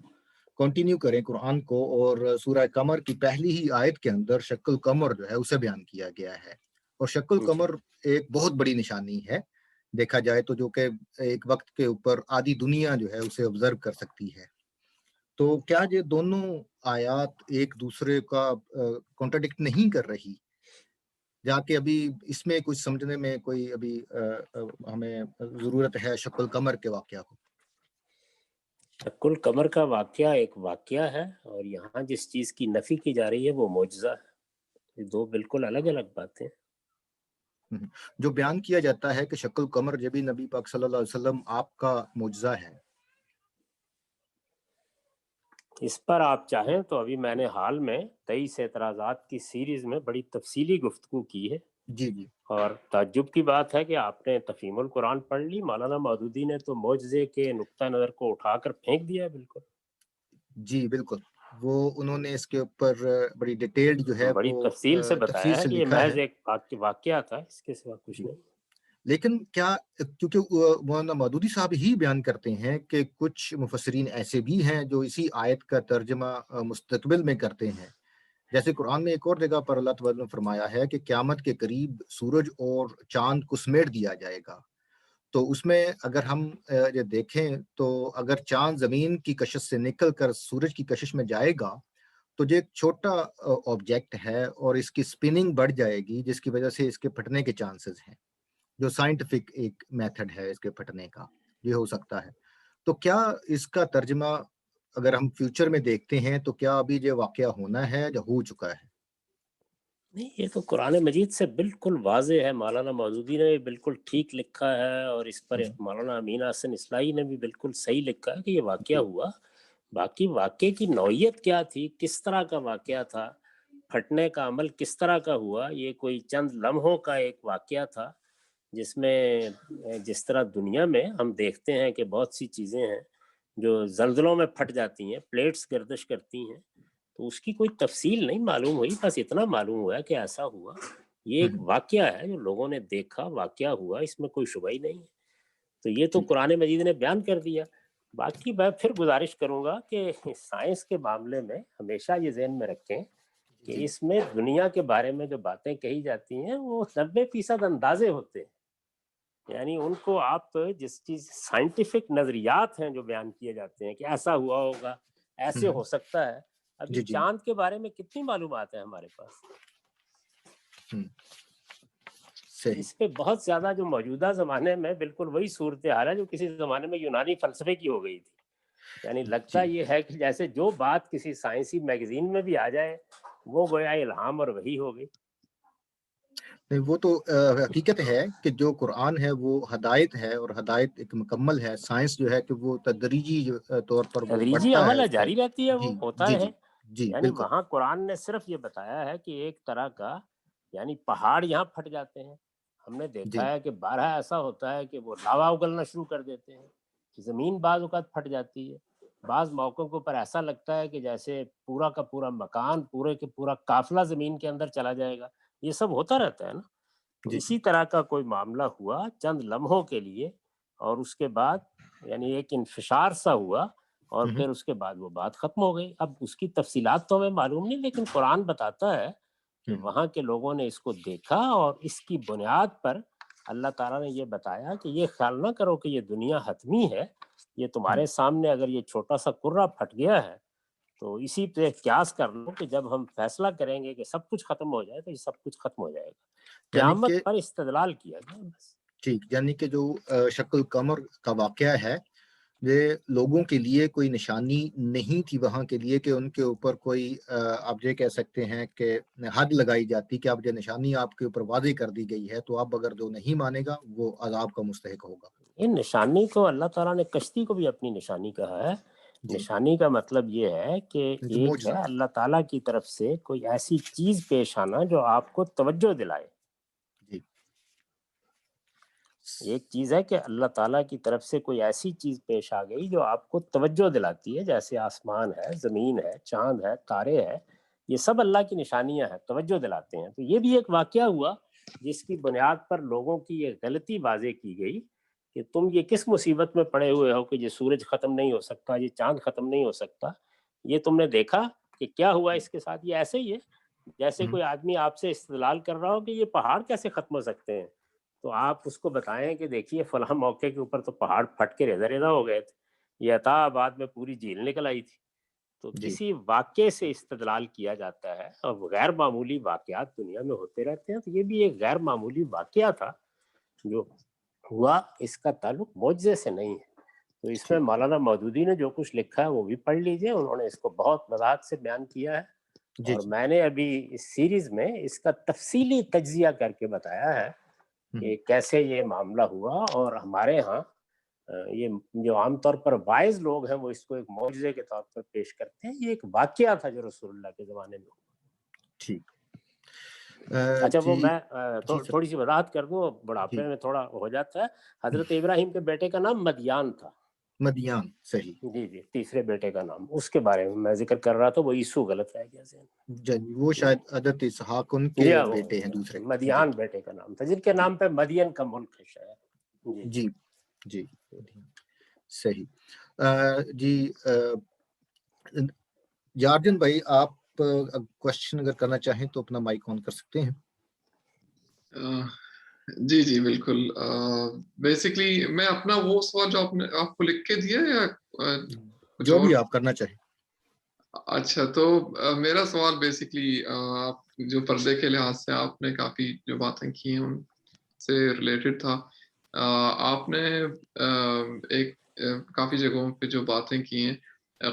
کنٹینیو کریں قرآن کو اور سورہ قمر کی پہلی ہی آیت کے اندر شق القمر جو ہے اسے بیان کیا گیا ہے، اور شق القمر ایک بہت بڑی نشانی ہے دیکھا جائے تو، جو کہ ایک وقت کے اوپر آدھی دنیا جو ہے اسے آبزرو کر سکتی ہے۔ تو کیا یہ دونوں آیات ایک دوسرے کا کانٹرڈکٹ نہیں کر رہی؟ جا کے ابھی اس میں کچھ سمجھنے میں کوئی ابھی ہمیں ضرورت ہے شق القمر کے واقعہ کو۔ شق القمر کا واقعہ ایک واقعہ ہے، اور یہاں جس چیز کی نفی کی جا رہی ہے وہ معجزہ ہے، یہ دو بالکل الگ الگ باتیں۔ جو بیان کیا جاتا ہے کہ شق القمر جب بھی نبی پاک صلی اللہ علیہ وسلم آپ کا معجزہ ہے، اس پر آپ چاہیں تو ابھی میں نے حال میں 23 اعتراضات کی سیریز میں بڑی تفصیلی گفتگو کی ہے۔ جی جی، اور تعجب کی بات ہے کہ آپ نے تفہیم القرآن پڑھ لی، مولانا مودودی نے تو معجزے کے نقطہ نظر کو اٹھا کر پھینک دیا بالکل۔ جی بالکل، وہ انہوں نے اس کے اوپر بڑی ڈیٹیلڈ جو ہے بڑی وہ تفصیل سے بتایا ہے کہ یہ لکھا محض ہے۔ ایک واقعہ تھا، اس کے سوا کچھ نہیں۔ لیکن کیا، کیونکہ مولانا مودودی صاحب ہی بیان کرتے ہیں کہ کچھ مفسرین ایسے بھی ہیں جو اسی آیت کا ترجمہ مستقبل میں کرتے ہیں، جیسے قرآن میں ایک اور جگہ پر اللہ تعالیٰ نے فرمایا ہے کہ قیامت کے قریب سورج اور چاند کو سمیٹ دیا جائے گا۔ تو اس میں اگر ہم یہ دیکھیں تو اگر چاند زمین کی کشش سے نکل کر سورج کی کشش میں جائے گا تو یہ ایک چھوٹا آبجیکٹ ہے اور اس کی سپننگ بڑھ جائے گی، جس کی وجہ سے اس کے پھٹنے کے چانسز ہیں، جو سائنٹیفک ایک میتھڈ ہے اس کے پھٹنے کا، یہ ہو سکتا ہے۔ تو کیا اس کا ترجمہ اگر ہم فیوچر میں دیکھتے ہیں تو کیا ابھی یہ واقعہ ہونا ہے یا ہو چکا ہے؟ نہیں، یہ تو قرآن مجید سے بالکل واضح ہے، مولانا مودودی نے بھی بالکل ٹھیک لکھا ہے، اور اس پر مولانا امین حسن اصلاحی نے بھی بالکل صحیح لکھا ہے کہ یہ واقعہ ہوا۔ باقی واقعے کی نوعیت کیا تھی، کس طرح کا واقعہ تھا، پھٹنے کا عمل کس طرح کا ہوا، یہ کوئی چند لمحوں کا ایک واقعہ تھا جس میں جس طرح دنیا میں ہم دیکھتے ہیں کہ بہت سی چیزیں ہیں جو زلزلوں میں پھٹ جاتی ہیں، پلیٹس گردش کرتی ہیں، تو اس کی کوئی تفصیل نہیں معلوم ہوئی، بس اتنا معلوم ہوا کہ ایسا ہوا۔ یہ ایک واقعہ ہے جو لوگوں نے دیکھا، واقعہ ہوا، اس میں کوئی شبہ ہی نہیں ہے۔ تو یہ تو قرآن مجید نے بیان کر دیا۔ باقی میں پھر گزارش کروں گا کہ سائنس کے معاملے میں ہمیشہ یہ ذہن میں رکھیں کہ اس میں دنیا کے بارے میں جو باتیں کہی جاتی ہیں وہ 90% اندازے ہوتے ہیں، یعنی ان کو آپ جس چیز سائنٹیفک نظریات ہیں جو بیان کیے جاتے ہیں کہ ایسا ہوا ہوگا، ایسے ہو سکتا ہے، ابھی چاند کے بارے میں کتنی معلومات ہیں ہمارے پاس، اس پہ بہت زیادہ جو موجودہ زمانے میں بالکل وہی صورتحال ہے جو کسی زمانے میں یونانی فلسفے کی ہو گئی تھی۔ یعنی لگتا یہ ہے کہ جیسے جو بات کسی سائنسی میگزین میں بھی آ جائے وہ گویا الہام اور وحی ہو گئی۔ نہیں، وہ تو حقیقت ہے کہ جو قرآن ہے وہ ہدایت ہے، اور ہدایت ایک مکمل ہے۔ سائنس جو ہے کہ وہ تدریجی طور پر وہ تدریجی بڑھتا عمل ہے ہے، اس پر۔ جاری رہتی ہے، وہ ہوتا ہے۔ جی یعنی بالکل، وہاں قرآن نے صرف یہ بتایا ہے کہ ایک طرح کا، یعنی پہاڑ یہاں پھٹ جاتے ہیں، ہم نے جی دیکھا ہے کہ بارہا ایسا ہوتا ہے کہ وہ لاوا اگلنا شروع کر دیتے ہیں، زمین بعض اوقات پھٹ جاتی ہے، بعض موقعوں کے اوپر ایسا لگتا ہے کہ جیسے پورا کا پورا مکان، پورے کے پورا قافلہ زمین کے اندر چلا جائے گا. یہ سب ہوتا رہتا ہے نا. تو جی اسی طرح کا کوئی معاملہ ہوا چند لمحوں کے لیے، اور اس کے بعد یعنی ایک انفشار سا ہوا، اور ہوں، پھر اس کے بعد وہ بات ختم ہو گئی. اب اس کی تفصیلات تو ہمیں معلوم نہیں، لیکن قرآن بتاتا ہے کہ ہوں، وہاں کے لوگوں نے اس کو دیکھا، اور اس کی بنیاد پر اللہ تعالیٰ نے یہ بتایا کہ یہ خیال نہ کرو کہ یہ دنیا حتمی ہے، یہ تمہارے سامنے اگر یہ چھوٹا سا کرہ پھٹ گیا ہے تو اسی پہ قیاس کر لو کہ جب ہم فیصلہ کریں گے کہ سب کچھ ختم ہو جائے تو یہ سب کچھ ختم ہو جائے گا. یعنی کہ قیامت پر استدلال کیا گیا بس. ٹھیک، یعنی کہ جو شق القمر کا واقعہ ہے یہ لوگوں کے لیے کوئی نشانی نہیں تھی وہاں کے لیے کہ ان کے اوپر کوئی آپ یہ کہہ سکتے ہیں کہ حد لگائی جاتی کہ اب یہ نشانی آپ کے اوپر واضح کر دی گئی ہے تو اب اگر جو نہیں مانے گا وہ عذاب کا مستحق ہوگا. ان نشانی کو اللہ تعالیٰ نے کشتی کو بھی اپنی نشانی کہا ہے. جی نشانی کا مطلب یہ ہے کہ جو ایک معجزہ. ہے اللہ تعالیٰ کی طرف سے کوئی ایسی چیز پیش آنا جو آپ کو توجہ دلائے. جی ایک چیز ہے کہ اللہ تعالیٰ کی طرف سے کوئی ایسی چیز پیش آ گئی جو آپ کو توجہ دلاتی ہے، جیسے آسمان ہے، زمین ہے، چاند ہے، تارے ہے، یہ سب اللہ کی نشانیاں ہیں، توجہ دلاتے ہیں. تو یہ بھی ایک واقعہ ہوا جس کی بنیاد پر لوگوں کی یہ غلطی واضح کی گئی کہ تم یہ کس مصیبت میں پڑے ہوئے ہو کہ یہ سورج ختم نہیں ہو سکتا، یہ چاند ختم نہیں ہو سکتا. یہ تم نے دیکھا کہ کیا ہوا اس کے ساتھ. یہ ایسے ہی ہے جیسے کوئی آدمی آپ سے استدلال کر رہا ہو کہ یہ پہاڑ کیسے ختم ہو سکتے ہیں، تو آپ اس کو بتائیں کہ دیکھیے فلاں موقع کے اوپر تو پہاڑ پھٹ کے ریزہ ریزہ ہو گئے تھے، یہ عطا آباد میں پوری جھیل نکل آئی تھی. تو جی کسی واقعے سے استدلال کیا جاتا ہے، اور غیر معمولی واقعات دنیا میں ہوتے رہتے ہیں. تو یہ بھی ایک غیر معمولی واقعہ تھا جو ہوا، اس کا تعلق معجزے سے نہیں ہے. تو اس میں ٹھیک. مولانا مودودی نے جو کچھ لکھا ہے وہ بھی پڑھ لیجئے، انہوں نے اس کو بہت وضاحت سے بیان کیا ہے. جی اور جی میں نے ابھی اس سیریز میں اس کا تفصیلی تجزیہ کر کے بتایا ہے کہ کیسے یہ معاملہ ہوا. اور ہمارے ہاں یہ جو عام طور پر وائز لوگ ہیں وہ اس کو ایک معجزے کے طور پر پیش کرتے ہیں. یہ ایک واقعہ تھا جو رسول اللہ کے زمانے میں ہوا. ٹھیک. اچھا وہ جی میں جی سر. تھوڑی سی وضاحت کر دوں، جی بڑھاپے میں تھوڑا ہو جاتا ہے. حضرت ابراہیم کے بیٹے کا نام مدیان تھا. مدیان صحیح. جی جی، تیسرے بیٹے کا نام، اس کے بارے میں میں ذکر کر رہا تھا، وہ عیسو غلط رہ گیا ذہن. وہ شاید حضرت اسحاق ان کے جی بیٹے ہیں دوسرے. مدیان بیٹے کا نام تھا، جن کے جی نام پہ مدین کا ملک ہے شاید. جی جی صحیح. جی جارجن بھائی آپ کوشچن اگر کرنا چاہیں تو اپنا مائک آن کر سکتے ہیں. جی جی بالکل. بیسکلی میں اپنا وہ سوال جو آپ کو لکھ کے دیا یا جو بھی آپ کرنا چاہیں. اچھا، تو میرا سوال بیسکلی آپ جو پردے کے لحاظ سے آپ نے کافی جو باتیں کی ہیں ان سے ریلیٹڈ تھا. آپ نے ایک کافی جگہوں پہ جو باتیں کی ہیں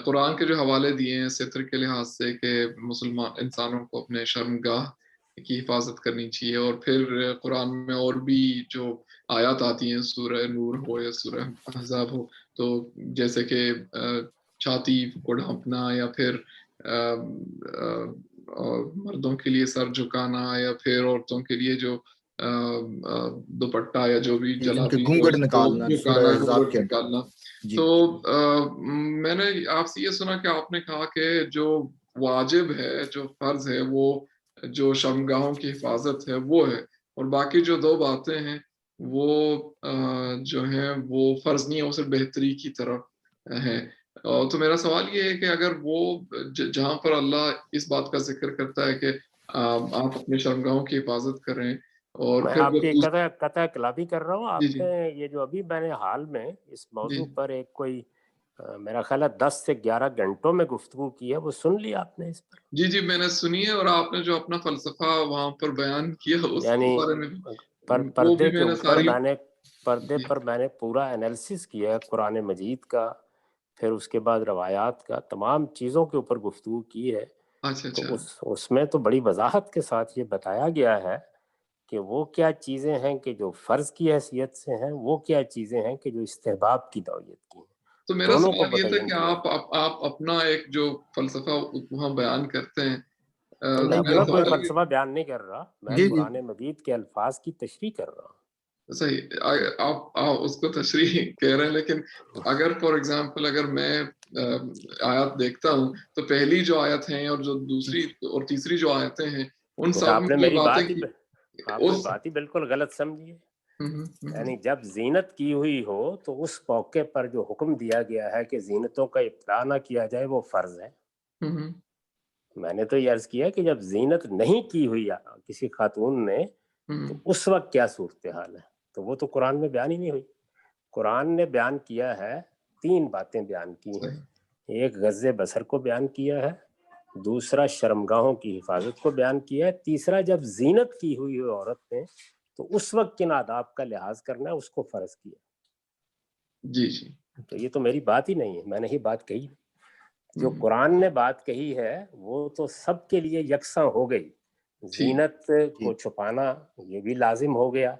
قرآن کے جو حوالے دیے ہیں ستر کے لحاظ سے کہ مسلمان انسانوں کو اپنے شرمگاہ کی حفاظت کرنی چاہیے، اور پھر قرآن میں اور بھی جو آیات آتی ہیں سورہ نور ہو یا سورہ احزاب ہو، تو جیسے کہ چھاتی کو ڈھانپنا، یا پھر مردوں کے لیے سر جھکانا، یا پھر عورتوں کے لیے جو دوپٹہ یا جو بھی جلابی گھونگھٹ نکالنا سورہ احزاب کے نکالنا. جی. تو میں نے آپ سے یہ سنا کہ آپ نے کہا کہ جو واجب ہے، جو فرض ہے، وہ جو شرمگاہوں کی حفاظت ہے وہ ہے، اور باقی جو دو باتیں ہیں وہ جو ہیں وہ فرض نہیں ہے، وہ صرف بہتری کی طرف ہے. تو میرا سوال یہ ہے کہ اگر وہ جہاں پر اللہ اس بات کا ذکر کرتا ہے کہ آپ اپنے شرمگاہوں کی حفاظت کریں، اور میں پھر آپ کی قطع کلابی کر رہا ہوں. جی آپ جی نے یہ جو ابھی میں نے حال میں اس جی موضوع پر ایک کوئی میرا خیال ہے 10 سے 11 گھنٹوں میں گفتگو کی ہے، وہ سن لی آپ نے اس پر؟ جی جی میں نے سنی ہے، اور آپ نے جو اپنا فلسفہ وہاں پر بیان کیا اس یعنی بارے میں وہ پردے بھی کے میں نے اوپر ساری پردے پر میں نے پورا انالیسس کیا ہے قرآن مجید کا، پھر اس کے بعد روایات کا، تمام چیزوں کے اوپر گفتگو کی ہے. اچھا تو اچھا اس میں تو بڑی وضاحت کے ساتھ یہ بتایا گیا ہے کہ وہ کیا چیزیں ہیں کہ جو فرض کی حیثیت سے ہیں، وہ کیا چیزیں ہیں کہ جو استحباب کی نوعیت کی ہیں. تو میرا دونوں کو سوال یہ تھا متعین کہ کیا. آپ اپنا ایک جو فلسفہ وہاں بیان کرتے ہیں میں میرا اپنا کوئی سوال فلسفہ بیان نہیں کر رہا, میں جی جی قرآن مجید کے الفاظ کی تشریح کر رہا ہوں. صحیح, آپ اس کو تشریح کہہ رہے ہیں, لیکن اگر فار ایگزامپل اگر میں آیات دیکھتا ہوں تو پہلی جو آیت ہیں اور جو دوسری اور تیسری جو آیتیں ہیں ان تو سب آپ نے میں میری باتیں آپ نے اس بات ہی بالکل غلط سمجھی ہے. یعنی جب زینت کی ہوئی ہو تو اس موقع پر جو حکم دیا گیا ہے کہ زینتوں کا ابتدا نہ کیا جائے وہ فرض ہے. میں نے تو یہ عرض کیا کہ جب زینت نہیں کی ہوئی کسی خاتون نے تو اس وقت کیا صورتحال ہے, تو وہ تو قرآن میں بیان ہی نہیں ہوئی. قرآن نے بیان کیا ہے, 3 باتیں بیان کی ہیں. ایک غض بصر کو بیان کیا ہے, دوسرا شرمگاہوں کی حفاظت کو بیان کیا ہے, تیسرا جب زینت کی ہوئی ہو عورت نے تو اس وقت کن آداب کا لحاظ کرنا ہے اس کو فرض کیا. جی جی, تو یہ تو میری بات ہی نہیں ہے, میں نے ہی بات کہی. جو قرآن نے بات کہی ہے وہ تو سب کے لیے یکساں ہو گئی. زینت کو چھپانا یہ بھی لازم ہو گیا,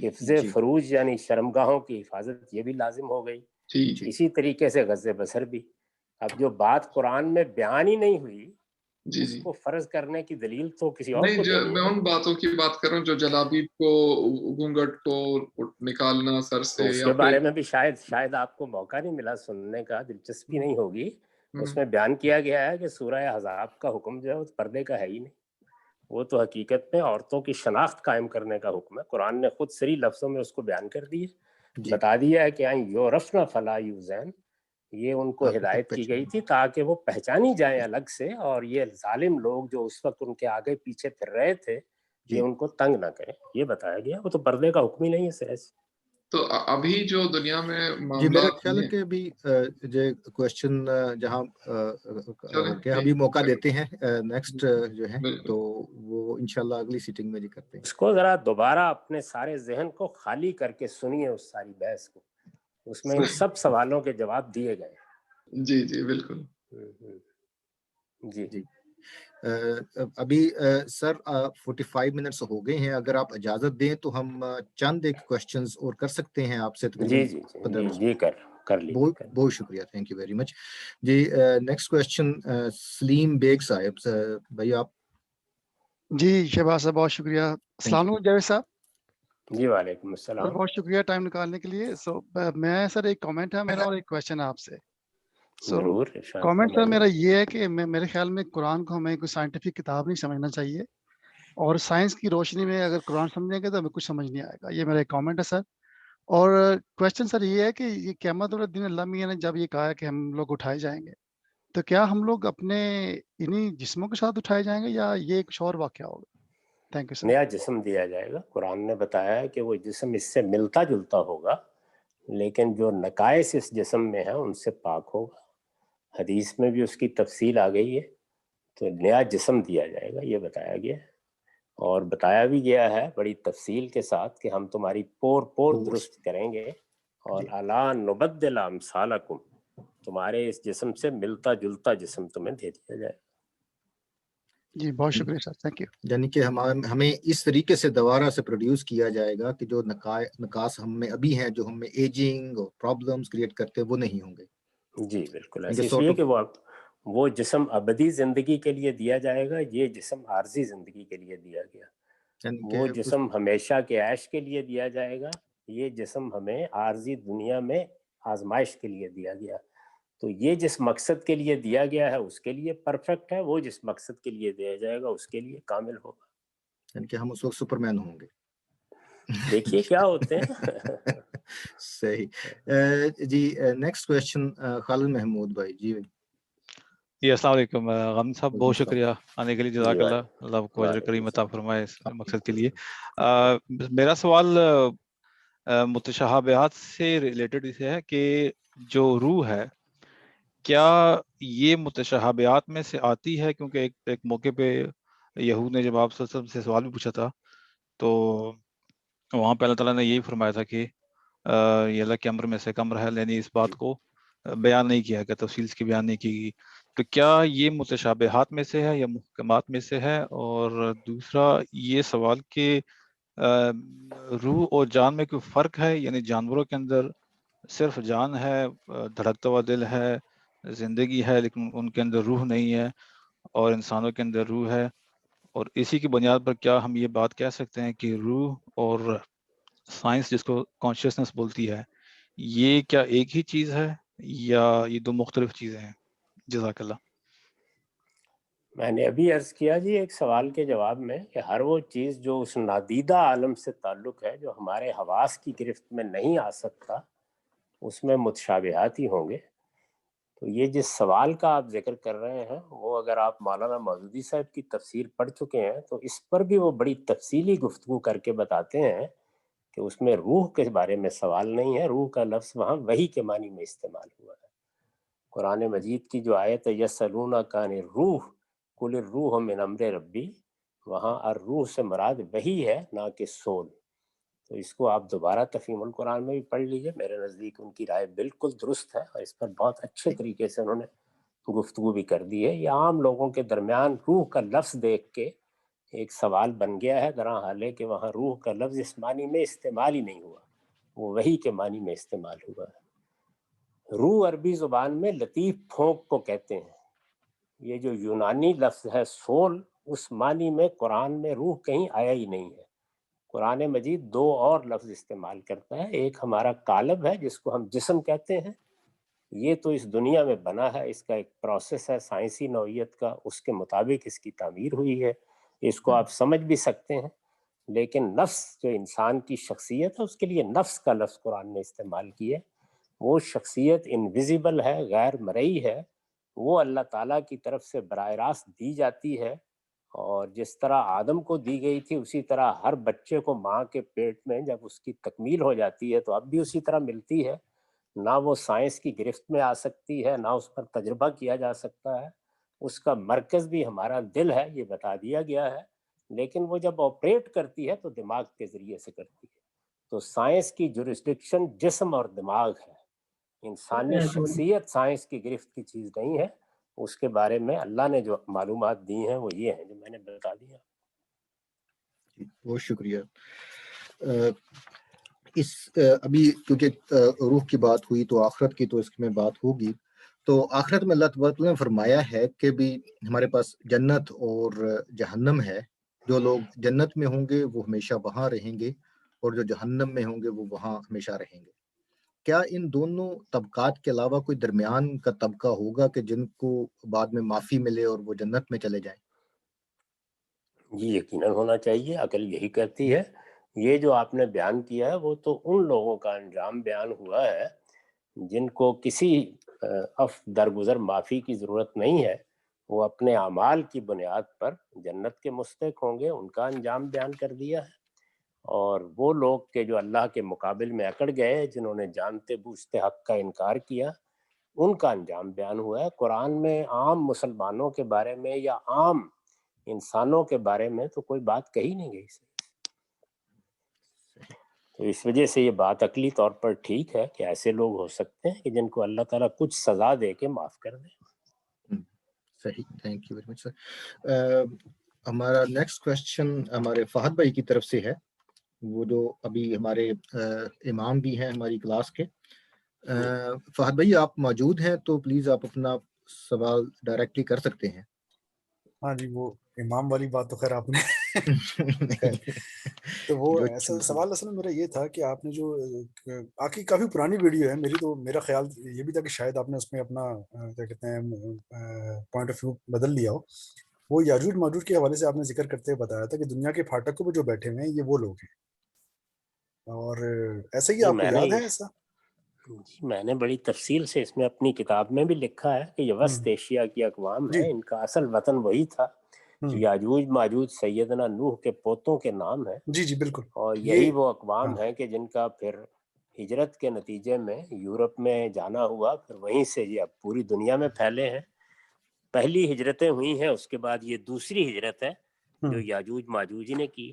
حفظ فروج یعنی شرمگاہوں کی حفاظت یہ بھی لازم ہو گئی, اسی طریقے سے غض بصر بھی. اب جو بات قرآن میں بیان ہی نہیں ہوئی اس کو فرض کرنے کی دلیل تو کسی اور کو دینی ہے. میں ان باتوں کی بات کر رہا ہوں جو جلابیب کو, گھونگھٹ کو نکالنا سر سے, اس کے بارے میں بھی شاید آپ کو موقع نہیں ملا سننے کا, دلچسپی نہیں ہوگی. اس میں بیان کیا گیا ہے کہ سورہ احزاب کا حکم جو ہے وہ پردے کا ہے ہی نہیں, وہ تو حقیقت میں عورتوں کی شناخت قائم کرنے کا حکم ہے. قرآن نے خود صریح لفظوں میں اس کو بیان کر دی ہے, بتا دیا ہے کہ یورفن فلا یوزین, یہ ان کو ہدایت کی گئی تھی تاکہ وہ پہچانی جائیں الگ سے, اور یہ ظالم لوگ جو اس وقت ان کے آگے پیچھے پھر رہے تھے یہ ان کو تنگ نہ کریں, یہ بتایا گیا. وہ تو پردے کا حکم ہی نہیں ہے سہج. تو ابھی جو دنیا میں جی میرا معاملات خیال ہے کہ ابھی جو کوشچن جہاں ابھی موقع دیتے ہیں نیکسٹ جو ہے تو وہ انشاءاللہ اگلی سیٹنگ میں کرتے ہیں. اس کو ذرا دوبارہ اپنے سارے ذہن کو خالی کر کے سنیے اس ساری بحث کو, اس میں ان سب سوالوں کے جواب دیے گئے. جی جی بالکل. جی ابھی سر 45 منٹس ہو گئے ہیں, اگر آپ اجازت دیں تو ہم چند ایک کوشچنز اور کر سکتے ہیں آپ سے. جی کر لیجیے. بہت شکریہ, تھینک یو ویری مچ. جی نیکسٹ کوشچن سلیم بیگ صاحب, بھائی آپ. جی شہباز صاحب بہت شکریہ. السلام علیکم جاوید صاحب. جی وعلیکم السلام. بہت شکریہ ٹائم نکالنے کے لیے. میں سر ایک کامنٹ ہے میرا اور ایک کوشچن ہے آپ سے. ضرور. کامنٹ سر میرا یہ ہے کہ میرے خیال میں قرآن کو ہمیں کوئی سائنٹیفک کتاب نہیں سمجھنا چاہیے, اور سائنس کی روشنی میں اگر قرآن سمجھیں گے تو ہمیں کچھ سمجھ نہیں آئے گا. یہ میرا ایک کامنٹ ہے سر. اور کوشچن سر یہ ہے کہ یہ قیامت والے دن اللہ میاں نے جب یہ کہا کہ ہم لوگ اٹھائے جائیں گے, تو کیا ہم لوگ اپنے انہی جسموں کے ساتھ اٹھائے جائیں گے یا یہ کچھ اور واقعہ ہوگا؟ Thank you sir. نیا جسم دیا جائے گا. قرآن نے بتایا ہے کہ وہ جسم اس سے ملتا جلتا ہوگا, لیکن جو نقائص اس جسم میں ہیں ان سے پاک ہوگا. حدیث میں بھی اس کی تفصیل آ گئی ہے. تو نیا جسم دیا جائے گا یہ بتایا گیا ہے, اور بتایا بھی گیا ہے بڑی تفصیل کے ساتھ کہ ہم تمہاری پور درست کریں گے, اور الا نبدل امثالکم, تمہارے اس جسم سے ملتا جلتا جسم تمہیں دے دیا جائے. جی بہت شکریہ سر, تھینک یو. یعنی کہ ہمیں اس طریقے سے دوبارہ سے پروڈیوس کیا جائے گا کہ جو نقاص ہم میں ابھی ہیں, جو ہم میں ایجنگ اور پرابلمز کریٹ کرتے ہیں, وہ نہیں ہوں گے. جی بالکل ایسے, اس لیے کہ وہ جسم ابدی زندگی کے لیے دیا جائے گا, یہ جسم عارضی زندگی کے لیے دیا گیا. وہ جسم ہمیشہ کے عیش کے لیے دیا جائے گا, یہ جسم ہمیں عارضی دنیا میں آزمائش کے لیے دیا گیا. تو یہ جس مقصد کے لیے دیا گیا ہے اس کے لیے پرفیکٹ ہے, وہ جس مقصد کے لیے دیا جائے گا اس کے لیے کامل ہوگا. یعنی کہ ہم اس وقت سپرمین ہوں گے. دیکھیے کیا ہوتے ہیں. صحیح. جی نیکسٹ کویسچن خالد محمود بھائی. جی السلام علیکم غم صاحب, بہت شکریہ آنے کے لیے. جزاک اللہ, اللہ کو اجر کریم عطا فرمائے اس مقصد کے لیے. میرا سوال متشابہات سے ریلیٹڈ اسے ہے کہ جو روح ہے کیا یہ متشابہات میں سے آتی ہے, کیونکہ ایک موقع پہ یہود نے جب آپ صلی اللہ علیہ وسلم سے سوال بھی پوچھا تھا تو وہاں پہ اللہ تعالیٰ نے یہی فرمایا تھا کہ یہ اللہ کے امر میں سے کم رہا, یعنی اس بات کو بیان نہیں کیا گیا, تفصیل کی بیان نہیں کی گئی. تو کیا یہ متشابہات میں سے ہے یا محکمات میں سے ہے؟ اور دوسرا یہ سوال کہ روح اور جان میں کوئی فرق ہے, یعنی جانوروں کے اندر صرف جان ہے, دھڑکتا ہوا دل ہے, زندگی ہے, لیکن ان کے اندر روح نہیں ہے, اور انسانوں کے اندر روح ہے، اور اسی کی بنیاد پر کیا ہم یہ بات کہہ سکتے ہیں کہ روح اور سائنس جس کو کانشیسنس بولتی ہے، یہ کیا ایک ہی چیز ہے یا یہ دو مختلف چیزیں ہیں؟ جزاک اللہ۔ میں نے ابھی عرض کیا جی ایک سوال کے جواب میں کہ ہر وہ چیز جو اس نادیدہ عالم سے تعلق ہے جو ہمارے حواس کی گرفت میں نہیں آ سکتا، اس میں متشابہات ہی ہوں گے۔ تو یہ جس سوال کا آپ ذکر کر رہے ہیں وہ اگر آپ مولانا مودودی صاحب کی تفسیر پڑھ چکے ہیں تو اس پر بھی وہ بڑی تفصیلی گفتگو کر کے بتاتے ہیں کہ اس میں روح کے بارے میں سوال نہیں ہے، روح کا لفظ وہاں وحی کے معنی میں استعمال ہوا ہے۔ قرآن مجید کی جو آیت ہے یسألونک عن الروح قل الروح من امر ربی، وہاں الروح سے مراد وحی ہے نہ کہ سول۔ تو اس کو آپ دوبارہ تفہیم القرآن میں بھی پڑھ لیجئے، میرے نزدیک ان کی رائے بالکل درست ہے اور اس پر بہت اچھے طریقے سے انہوں نے گفتگو بھی کر دی ہے۔ یہ عام لوگوں کے درمیان روح کا لفظ دیکھ کے ایک سوال بن گیا ہے، درا حال ہے کہ وہاں روح کا لفظ اس معنی میں استعمال ہی نہیں ہوا، وہ وحی کے معنی میں استعمال ہوا ہے۔ روح عربی زبان میں لطیف پھونک کو کہتے ہیں۔ یہ جو یونانی لفظ ہے سول، اس معنی میں قرآن میں روح کہیں آیا ہی نہیں ہے۔ قرآن مجید دو اور لفظ استعمال کرتا ہے، ایک ہمارا قالب ہے جس کو ہم جسم کہتے ہیں، یہ تو اس دنیا میں بنا ہے، اس کا ایک پروسیس ہے سائنسی نوعیت کا، اس کے مطابق اس کی تعمیر ہوئی ہے، اس کو آپ سمجھ بھی سکتے ہیں۔ لیکن نفس جو انسان کی شخصیت ہے اس کے لیے نفس کا لفظ قرآن نے استعمال کیا ہے۔ وہ شخصیت انویزیبل ہے، غیر مرئی ہے، وہ اللہ تعالیٰ کی طرف سے براہ راست دی جاتی ہے، اور جس طرح آدم کو دی گئی تھی اسی طرح ہر بچے کو ماں کے پیٹ میں جب اس کی تکمیل ہو جاتی ہے تو اب بھی اسی طرح ملتی ہے۔ نہ وہ سائنس کی گرفت میں آ سکتی ہے، نہ اس پر تجربہ کیا جا سکتا ہے، اس کا مرکز بھی ہمارا دل ہے، یہ بتا دیا گیا ہے، لیکن وہ جب آپریٹ کرتی ہے تو دماغ کے ذریعے سے کرتی ہے۔ تو سائنس کی جورسڈکشن جسم اور دماغ ہے، انسانی شخصیت سائنس کی گرفت کی چیز نہیں ہے۔ اس کے بارے میں اللہ نے جو معلومات دی ہیں وہ یہ ہیں جو میں نے بتا دیا۔ بہت شکریہ۔ اس ابھی کیونکہ روح کی بات ہوئی تو آخرت کی تو اس میں بات ہوگی، تو آخرت میں اللہ تبارک نے فرمایا ہے کہ بھی ہمارے پاس جنت اور جہنم ہے، جو لوگ جنت میں ہوں گے وہ ہمیشہ وہاں رہیں گے اور جو جہنم میں ہوں گے وہ وہاں ہمیشہ رہیں گے۔ کیا ان دونوں طبقات کے علاوہ کوئی درمیان کا طبقہ ہوگا کہ جن کو بعد میں معافی ملے اور وہ جنت میں چلے جائیں؟ جی یقیناً ہونا چاہیے، عقل یہی کہتی ہے۔ یہ جو آپ نے بیان کیا ہے وہ تو ان لوگوں کا انجام بیان ہوا ہے جن کو کسی درگزر معافی کی ضرورت نہیں ہے، وہ اپنے اعمال کی بنیاد پر جنت کے مستحق ہوں گے، ان کا انجام بیان کر دیا ہے۔ اور وہ لوگ کہ جو اللہ کے مقابل میں اکڑ گئے، جنہوں نے جانتے بوجھتے حق کا انکار کیا، ان کا انجام بیان ہوا ہے۔ قرآن میں عام مسلمانوں کے بارے میں یا عام انسانوں کے بارے میں تو کوئی بات کہی نہیں گئی سے، تو اس وجہ سے یہ بات عقلی طور پر ٹھیک ہے کہ ایسے لوگ ہو سکتے ہیں کہ جن کو اللہ تعالیٰ کچھ سزا دے کے معاف کر دے۔ صحیح، تھینک یو ویری مچ سر۔ ہمارا نیکسٹ کویسچن ہمارے فہد بھائی کی طرف سے ہے، وہ جو ابھی ہمارے امام بھی ہیں ہماری کلاس کے۔ فہد بھائی آپ موجود ہیں تو پلیز آپ اپنا سوال ڈائریکٹلی کر سکتے ہیں۔ ہاں جی، وہ امام والی بات تو خیر آپ نے تو وہ ایسا سوال اصل میں میرا یہ تھا کہ آپ نے جو آخری کافی پرانی ویڈیو ہے میری، تو میرا خیال یہ بھی تھا کہ شاید آپ نے اس میں اپنا کیا کہتے ہیں پوائنٹ آف ویو بدل لیا ہو۔ وہ یاجوج ماجوج کے حوالے سے آپ نے ذکر کرتے ہوئے بتایا تھا کہ دنیا کے پھاٹکوں پہ جو بیٹھے ہوئے ہیں یہ وہ لوگ ہیں، اور ایسا ہی آپ کو یاد ہے ایسا؟ جی میں نے بڑی تفصیل سے اس میں اپنی کتاب میں بھی لکھا ہے کہ یہ وسط ایشیا کی اقوام ہے، ان کا اصل وطن وہی تھا۔ یاجوج ماجوج سیدنا نوح کے پوتوں کے نام ہیں۔ جی بالکل، اور یہی وہ اقوام ہیں کہ جن کا پھر ہجرت کے نتیجے میں یورپ میں جانا ہوا، پھر وہیں سے یہ اب پوری دنیا میں پھیلے ہیں۔ پہلی ہجرتیں ہوئی ہیں، اس کے بعد یہ دوسری ہجرت ہے جو یاجوج ماجوج نے کی۔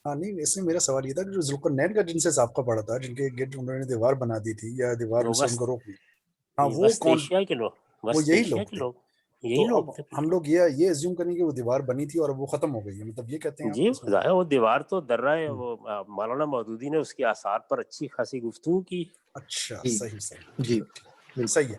ہاں نہیں، اس میں میرا سوال یہ تھا کہ جو ذوالقرنین کا جن سے سابقہ پڑا تھا، جن کے گرد انہوں نے دیوار بنا دی تھی یا دیوار سے ان کو روک دیا، ہاں وہ کون؟ وہ یہی لوگ تھے۔ تو اب ہم لوگ یہ ایزیوم کریں کہ وہ دیوار بنی تھی اور اب وہ ختم ہو گئی ہے، مطلب یہ کہتے ہیں جی وہ دیوار تو درہ ہے، وہ مولانا مودودی نے اس کے آثار پر اچھی خاصی گفتگو کی۔ اچھا صحیح جی صحیح ہے،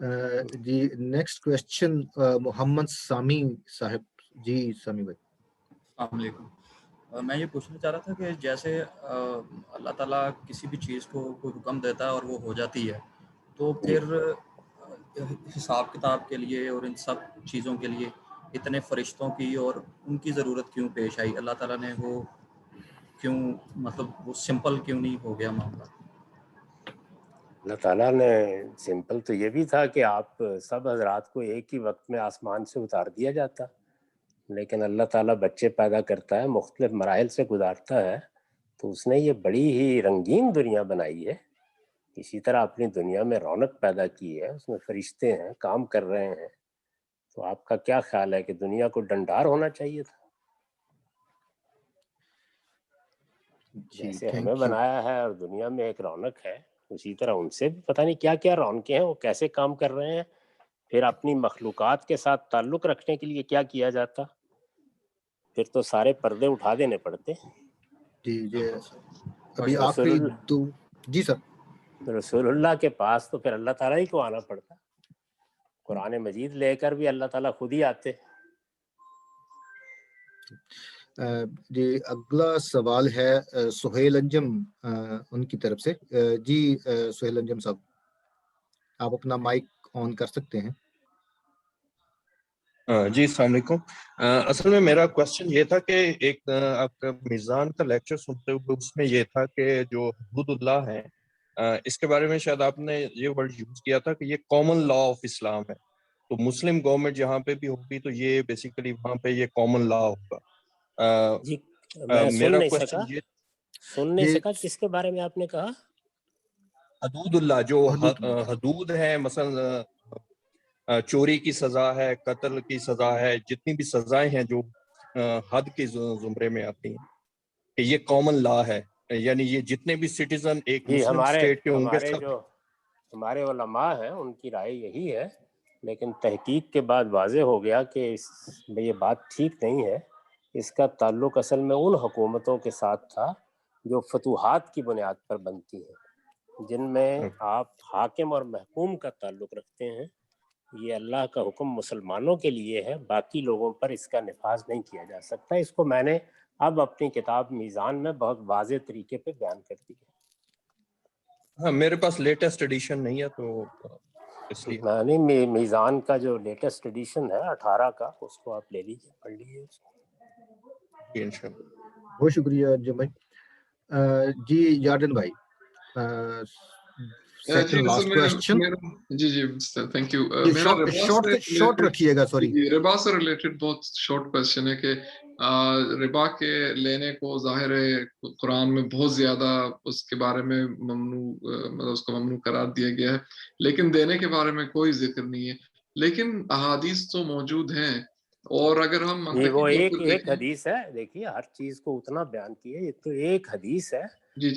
جی نیکسٹ کویسچن محمد سامی صاحب. جی سامی بھائی. السلام علیکم. میں یہ پوچھنا چاہ رہا تھا کہ جیسے اللہ تعالیٰ کسی بھی چیز کو کوئی حکم دیتا ہے اور وہ ہو جاتی ہے، تو پھر حساب کتاب کے لیے اور ان سب چیزوں کے لیے اتنے فرشتوں کی اور ان کی ضرورت کیوں پیش آئی؟ اللہ تعالیٰ نے وہ کیوں، مطلب وہ سمپل کیوں نہیں ہو گیا معاملہ؟ اللہ تعالیٰ نے سمپل تو یہ بھی تھا کہ آپ سب حضرات کو ایک ہی وقت میں آسمان سے اتار دیا جاتا، لیکن اللہ تعالیٰ بچے پیدا کرتا ہے، مختلف مراحل سے گزارتا ہے، تو اس نے یہ بڑی ہی رنگین دنیا بنائی ہے. اسی طرح اپنی دنیا میں رونق پیدا کی ہے، اس میں فرشتے ہیں، کام کر رہے ہیں. تو آپ کا کیا خیال ہے کہ دنیا کو ڈنڈار ہونا چاہیے تھا؟ جیسے ہمیں بنایا ہے اور دنیا میں ایک رونق ہے، اسی طرح ان سے بھی پتہ نہیں کیا کیا رونقیں ہیں، وہ کیسے کام کر رہے ہیں. پھر اپنی مخلوقات کے ساتھ تعلق رکھنے کے لیے کیا کیا جاتا؟ پھر تو سارے پردے اٹھا دینے پڑتے. جی جی ابھی آخری دو. جی سر. رسول اللہ کے پاس تو پھر اللہ تعالیٰ ہی کو آنا پڑتا. قرآن مجید لے کر بھی اللہ تعالیٰ خود ہی آتے. جی اگلا سوال ہے سہیل انجم ان کی طرف سے. جی سہیل انجم صاحب آپ اپنا مائک آن کر سکتے ہیں. جی السلام علیکم. اصل میں میرا کوشچن یہ تھا کہ ایک آپ کا میزان کا لیکچر سنتے ہوئے اس میں یہ تھا کہ جو حدود اللہ ہے اس کے بارے میں شاید آپ نے یہ ورڈ یوز کیا تھا کہ یہ کامن لا آف اسلام ہے. تو مسلم گورنمنٹ جہاں پہ بھی ہوگی تو یہ بیسیکلی وہاں پہ یہ کامن لا ہوگا. جی میں سن نہیں یہ سکا کس کے بارے میں آپ نے کہا؟ حدود اللہ جو حدود ہے، مثلا چوری کی سزا ہے، قتل کی سزا ہے، جتنی بھی سزائیں ہیں جو حد کے زمرے میں آتی ہیں، کہ یہ کامن لا ہے، یعنی یہ جتنے بھی سٹیزن ایک مسلم اسٹیٹ کے ہوں گے سب. جو ہمارے علماء ہیں ان کی رائے یہی ہے، لیکن تحقیق کے بعد واضح ہو گیا کہ یہ بات ٹھیک نہیں ہے. اس کا تعلق اصل میں ان حکومتوں کے ساتھ تھا جو فتوحات کی بنیاد پر بنتی ہیں، جن میں آپ حاکم اور محکوم کا تعلق رکھتے ہیں. یہ اللہ کا حکم مسلمانوں کے لیے ہے، باقی لوگوں پر اس کا نفاذ نہیں کیا جا سکتا. اس کو میں نے اب اپنی کتاب میزان میں بہت واضح طریقے پہ بیان کر دیا. ہاں میرے پاس لیٹسٹ ایڈیشن نہیں ہے تو اس لیے نہیں، میزان کا جو لیٹسٹ ایڈیشن ہے 18 کا، اس کو آپ لے لیجیے، پڑھ لیجیے. بہت شکریہ جم بھائی. جی یارڈن بھائی سیکنڈ لاسٹ کوسچن. جی تھینک یو. شارٹ رکھیے گا. سوری ربا سے ریلیٹڈ بہت شارٹ کوسچن ہے کہ ربا کے لینے کو ظاہر ہے قرآن میں بہت زیادہ اس کے بارے میں ممنوع، مطلب اس کو ممنوع قرار دیا گیا ہے، لیکن دینے کے بارے میں کوئی ذکر نہیں ہے. لیکن احادیث تو موجود ہیں، اور اگر ہم وہ ایک حدیث ہے. دیکھیے ہر چیز کو اتنا بیان کیے، یہ تو ایک حدیث ہے.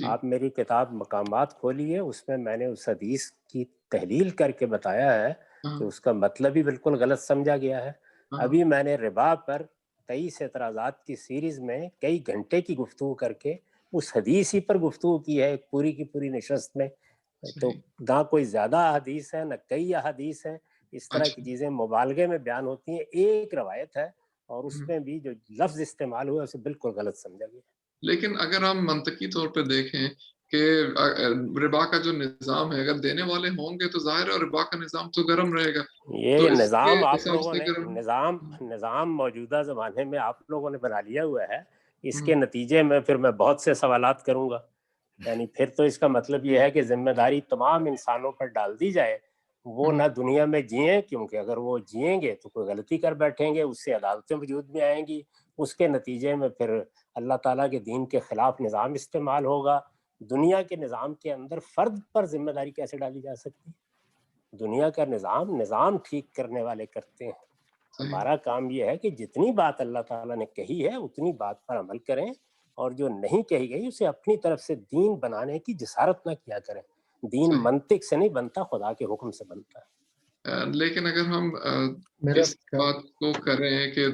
آپ میری کتاب مقامات کھولیے، اس میں نے اس حدیث کی تحلیل کر کے بتایا ہے کہ اس کا مطلب ہی بالکل غلط سمجھا گیا ہے. ابھی میں نے ربا پر 23 اعتراضات کی سیریز میں کئی گھنٹے کی گفتگو کر کے اس حدیث ہی پر گفتگو کی ہے ایک پوری کی پوری نشست میں. تو نہ کوئی زیادہ احادیث ہے نہ کئی احادیث ہیں. اس طرح کی چیزیں مبالغے میں بیان ہوتی ہیں. ایک روایت ہے اور اس میں بھی جو لفظ استعمال ہوا اسے بالکل غلط سمجھا گیا. لیکن اگر ہم منطقی طور پہ دیکھیں کہ ربا کا جو نظام ہے، اگر دینے والے ہوں گے تو ظاہر ہے ربا کا نظام تو گرم رہے گا. یہ نظام آپ لوگوں نے نظام موجودہ زمانے میں آپ لوگوں نے بنا لیا ہوا ہے. اس کے نتیجے میں پھر میں بہت سے سوالات کروں گا. یعنی پھر تو اس کا مطلب یہ ہے کہ ذمہ داری تمام انسانوں پر ڈال دی جائے. وہ نہ دنیا میں جئیں، کیونکہ اگر وہ جئیں گے تو کوئی غلطی کر بیٹھیں گے، اس سے عدالتیں وجود میں آئیں گی. اس کے نتیجے میں پھر اللہ تعالیٰ کے دین کے خلاف نظام استعمال ہوگا. دنیا کے نظام کے اندر فرد پر ذمہ داری کیسے ڈالی جا سکتی؟ دنیا کا نظام ٹھیک کرنے والے کرتے ہیں. ہمارا کام یہ ہے کہ جتنی بات اللہ تعالیٰ نے کہی ہے اتنی بات پر عمل کریں، اور جو نہیں کہی گئی اسے اپنی طرف سے دین بنانے کی جسارت نہ کیا کریں. دین منطق سے نہیں بنتا، خدا کے حکم سے بنتا ہے. لیکن اگر ہم اس بات کو کریں کہ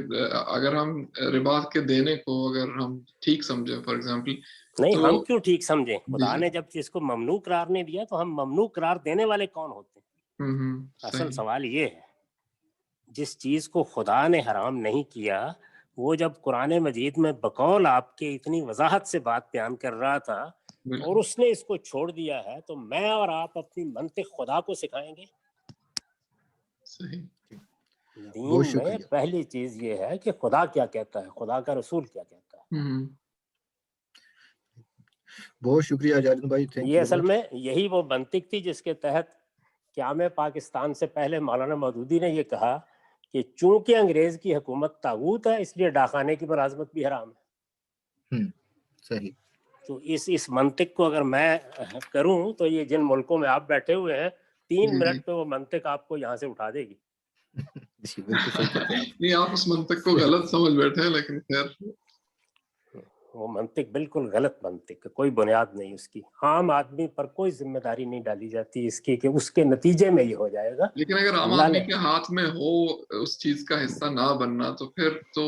اگر ہم ربا کے دینے کو اگر ہم ٹھیک سمجھیں، فار ایگزامپل نہیں، ہم کیوں ٹھیک سمجھیں؟ خدا نے جب چیز کو ممنوع قرار نہیں دیا تو ہم ممنوع قرار دینے والے کون ہوتے ہیں؟ اصل سوال یہ ہے جس چیز کو خدا نے حرام نہیں کیا وہ جب قرآن مجید میں بقول آپ کے اتنی وضاحت سے بات بیان کر رہا تھا اور اس نے اس کو چھوڑ دیا ہے تو میں اور آپ اپنی منطق خدا کو سکھائیں گے؟ دین میں پہلی چیز یہ ہے کہ خدا کیا کہتا ہے، خدا کا رسول کیا کہتا ہے۔ بہت شکریہ جاوید بھائی، یہ اصل میں یہی وہ منطق تھی جس کے تحت قیام پاکستان سے پہلے مولانا مودودی نے یہ کہا کہ چونکہ انگریز کی حکومت طاغوت ہے اس لیے ڈاکخانے کی ملازمت بھی حرام ہے۔ صحیح۔ تو اس منطق کو اگر میں کروں تو یہ جن ملکوں میں آپ بیٹھے ہوئے ہیں 3 منٹ پہ وہ منطق آپ کو یہاں سے اٹھا دے گی۔ نہیں، آپ اس منطق کو غلط سمجھ بیٹھے ہیں، لیکن خیر وہ منطق بالکل غلط منطق ہے، کوئی بنیاد نہیں اس کی، عام آدمی پر کوئی ذمہ داری نہیں ڈالی جاتی اس کی کہ اس کے نتیجے میں یہ ہو جائے گا۔ لیکن اگر عام آدمی کے ہاتھ میں ہو اس چیز کا حصہ نہ بننا تو پھر تو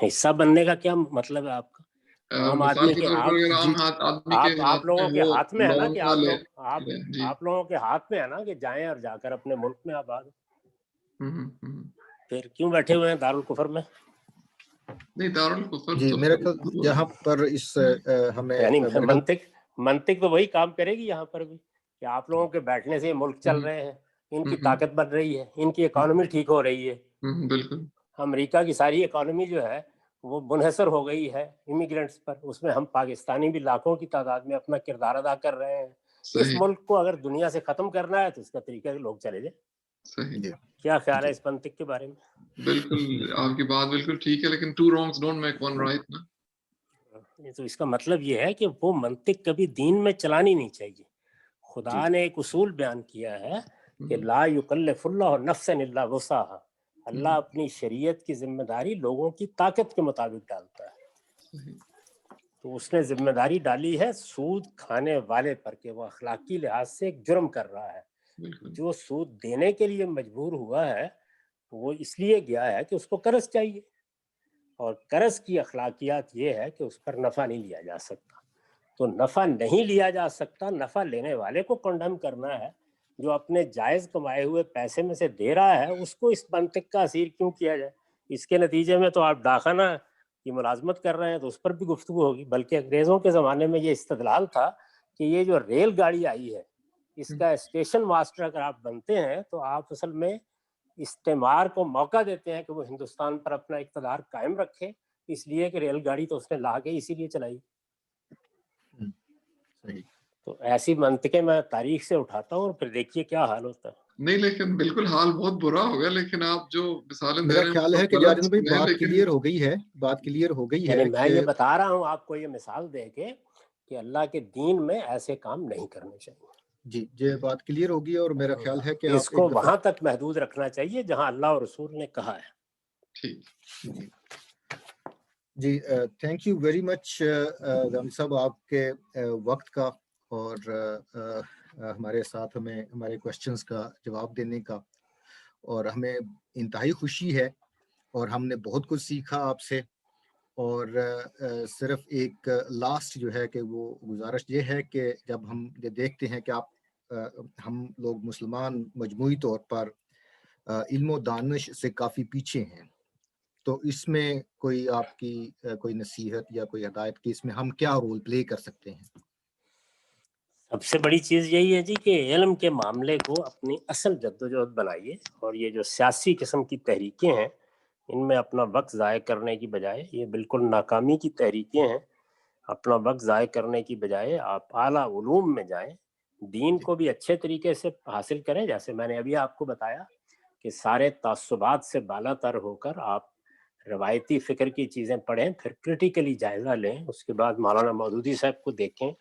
حصہ بننے کا کیا مطلب ہے آپ کا؟ عام آدمی کے آپ لوگوں کے ہاتھ میں ہے نا کہ آپ لوگوں کے ہاتھ میں ہے نا کہ جائیں اور جا کر اپنے ملک میں آباد، پھر کیوں بیٹھے ہوئے ہیں دارالکفر میں؟ نہیں، دارالکفر جی میرا خیال جہاں پر اس ہمیں یعنی منطق تو وہی کام کرے گی یہاں پر بھی کہ آپ لوگوں کے بیٹھنے سے یہ ملک چل رہے ہیں، ان کی طاقت بن رہی ہے، ان کی اکانومی ٹھیک ہو رہی ہے۔ بالکل امریکہ کی ساری اکانومی جو ہے وہ منحصر ہو گئی ہے امیگرینٹس پر، اس میں ہم پاکستانی بھی لاکھوں کی تعداد میں اپنا کردار ادا کر رہے ہیں۔ اس ملک کو اگر دنیا سے ختم کرنا ہے تو اس کا طریقہ ہے کہ لوگ چلے جائیں۔ صحیح۔ کیا خیال ہے اس منطق کے بارے میں؟ بالکل آپ کی بات بالکل ٹھیک ہے، لیکن 2 wrongs don't make 1 right نا۔ تو اس کا مطلب یہ ہے کہ وہ منطق کبھی دین میں چلانی نہیں چاہیے۔ خدا نے ایک اصول بیان کیا ہے کہ لا یکلف اللہ نفسا الا وسعها، اللہ اپنی شریعت کی ذمہ داری لوگوں کی طاقت کے مطابق ڈالتا ہے۔ تو اس نے ذمہ داری ڈالی ہے سود کھانے والے پر کہ وہ اخلاقی لحاظ سے ایک جرم کر رہا ہے۔ جو سود دینے کے لیے مجبور ہوا ہے وہ اس لیے گیا ہے کہ اس کو قرض چاہیے، اور قرض کی اخلاقیات یہ ہے کہ اس پر نفع نہیں لیا جا سکتا۔ تو نفع نہیں لیا جا سکتا، نفع لینے والے کو کنڈم کرنا ہے، جو اپنے جائز کمائے ہوئے پیسے میں سے دے رہا ہے اس کو اس منطق کا اسیر کیوں کیا جائے؟ اس کے نتیجے میں تو آپ ڈاکخانہ کی ملازمت کر رہے ہیں تو اس پر بھی گفتگو ہوگی۔ بلکہ انگریزوں کے زمانے میں یہ استدلال تھا کہ یہ جو ریل گاڑی آئی ہے اس کا اسٹیشن ماسٹر اگر آپ بنتے ہیں تو آپ اصل میں استعمار کو موقع دیتے ہیں کہ وہ ہندوستان پر اپنا اقتدار قائم رکھے، اس لیے کہ ریل گاڑی تو اس نے لا کے اسی لیے چلائی۔ تو ایسی منطقیں میں تاریخ سے اٹھاتا ہوں اور پھر دیکھیے کیا حال ہوتا ہے۔ نہیں، لیکن بالکل حال بہت برا ہو گیا، لیکن آپ جو مثالیں دے رہے ہیں میرا خیال ہے کہ جاوید بھائی بات کلیئر ہو گئی ہے، بات کلیئر ہو گئی ہے۔ میں یہ بتا رہا ہوں آپ کو یہ مثال دے کے کہ اللہ کے دین میں ایسے کام نہیں کرنے چاہیے۔ جی یہ بات کلیئر ہوگی، اور میرا خیال ہے کہ اس کو وہاں تک محدود رکھنا چاہیے جہاں اللہ اور رسول نے کہا ہے۔ جی تھینک یو ویری مچ غازی صاحب آپ کے وقت کا اور ہمارے ساتھ ہمیں ہمارے کوشچنس کا جواب دینے کا، اور ہمیں انتہائی خوشی ہے اور ہم نے بہت کچھ سیکھا آپ سے۔ اور صرف ایک لاسٹ جو ہے کہ وہ گزارش یہ ہے کہ جب ہم یہ دیکھتے ہیں کہ ہم لوگ مسلمان مجموعی طور پر علم و دانش سے کافی پیچھے ہیں، تو اس میں کوئی آپ کی کوئی نصیحت یا کوئی ہدایت کی اس میں ہم کیا رول پلے کر سکتے ہیں؟ سب سے بڑی چیز یہی ہے جی کہ علم کے معاملے کو اپنی اصل جدوجہد بنائیے، اور یہ جو سیاسی قسم کی تحریکیں ہیں ان میں اپنا وقت ضائع کرنے کی بجائے، یہ بالکل ناکامی کی تحریکیں ہیں، اپنا وقت ضائع کرنے کی بجائے آپ اعلیٰ علوم میں جائیں، دین کو بھی اچھے طریقے سے حاصل کریں۔ جیسے میں نے ابھی آپ کو بتایا کہ سارے تعصبات سے بالا تر ہو کر آپ روایتی فکر کی چیزیں پڑھیں، پھر کرٹیکلی جائزہ لیں، اس کے بعد مولانا مودودی صاحب کو دیکھیں،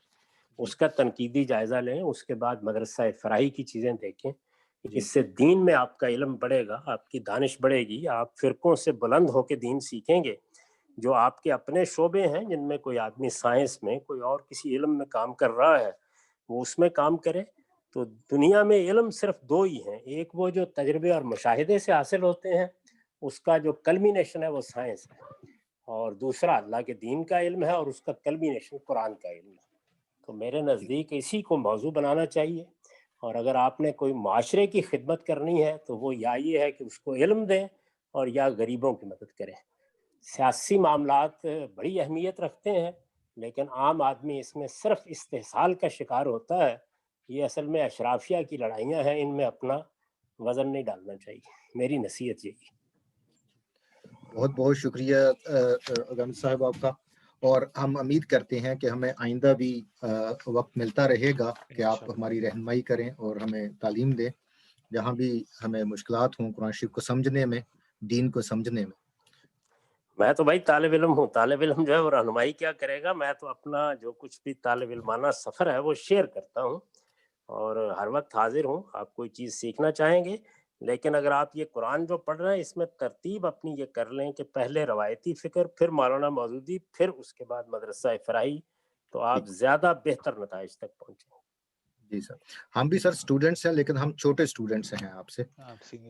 اس کا تنقیدی جائزہ لیں، اس کے بعد مدرسہ فراہی کی چیزیں دیکھیں۔ اس سے دین میں آپ کا علم بڑھے گا، آپ کی دانش بڑھے گی، آپ فرقوں سے بلند ہو کے دین سیکھیں گے۔ جو آپ کے اپنے شعبے ہیں جن میں کوئی آدمی سائنس میں، کوئی اور کسی علم میں کام کر رہا ہے، وہ اس میں کام کرے۔ تو دنیا میں علم صرف 2 ہی ہیں، ایک وہ جو تجربے اور مشاہدے سے حاصل ہوتے ہیں، اس کا جو کلمینیشن ہے وہ سائنس ہے، اور دوسرا اللہ کے دین کا علم ہے اور اس کا کلمینیشن قرآن کا علم ہے۔ تو میرے نزدیک اسی کو موضوع بنانا چاہیے، اور اگر آپ نے کوئی معاشرے کی خدمت کرنی ہے تو وہ یا یہ ہے کہ اس کو علم دیں اور یا غریبوں کی مدد کریں. سیاسی معاملات بڑی اہمیت رکھتے ہیں لیکن عام آدمی اس میں صرف استحصال کا شکار ہوتا ہے. یہ اصل میں اشرافیہ کی لڑائیاں ہیں، ان میں اپنا وزن نہیں ڈالنا چاہیے. میری نصیحت یہی. بہت بہت شکریہ غنی صاحب آپ کا، اور ہم امید کرتے ہیں کہ ہمیں آئندہ بھی وقت ملتا رہے گا کہ آپ ہماری رہنمائی کریں اور ہمیں تعلیم دیں جہاں بھی ہمیں مشکلات ہوں قرآن شریف کو سمجھنے میں، دین کو سمجھنے میں. میں تو بھائی طالب علم ہوں، طالب علم جو ہے وہ رہنمائی کیا کرے گا. میں تو اپنا جو کچھ بھی طالب علمانہ سفر ہے وہ شیئر کرتا ہوں اور ہر وقت حاضر ہوں. آپ کوئی چیز سیکھنا چاہیں گے، لیکن اگر آپ یہ قرآن جو پڑھ رہے ہیں اس میں ترتیب اپنی یہ کر لیں کہ پہلے روایتی فکر، پھر مولانا مودودی، پھر اس کے بعد مدرسہ فراہی، تو آپ زیادہ بہتر نتائج تک پہنچیں. جی سر، ہم بھی سر اسٹوڈنٹس ہیں لیکن ہم چھوٹے اسٹوڈنٹس ہیں آپ سے،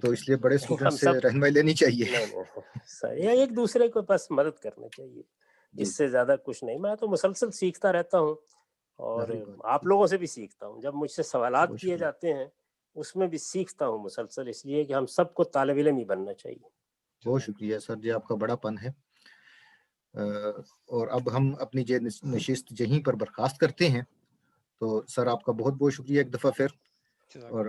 تو اس لیے بڑے اسٹوڈنٹس سے رہنمائی لینی چاہیے. نہیں، ایک دوسرے کو بس مدد کرنا چاہیے، اس سے زیادہ کچھ نہیں. میں تو مسلسل سیکھتا رہتا ہوں اور آپ لوگوں سے بھی سیکھتا ہوں. جب مجھ سے سوالات کیے جاتے ہیں اس میں بھی سیکھتا ہوں مسلسل، اس لیے کہ ہم سب کو طالب علم ہی بننا چاہیے. بہت شکریہ سر جی، آپ کا بڑا پن ہے. اور اب ہم اپنی نشست یہیں پر برخاست کرتے ہیں. تو سر آپ کا بہت بہت شکریہ ایک دفعہ پھر، اور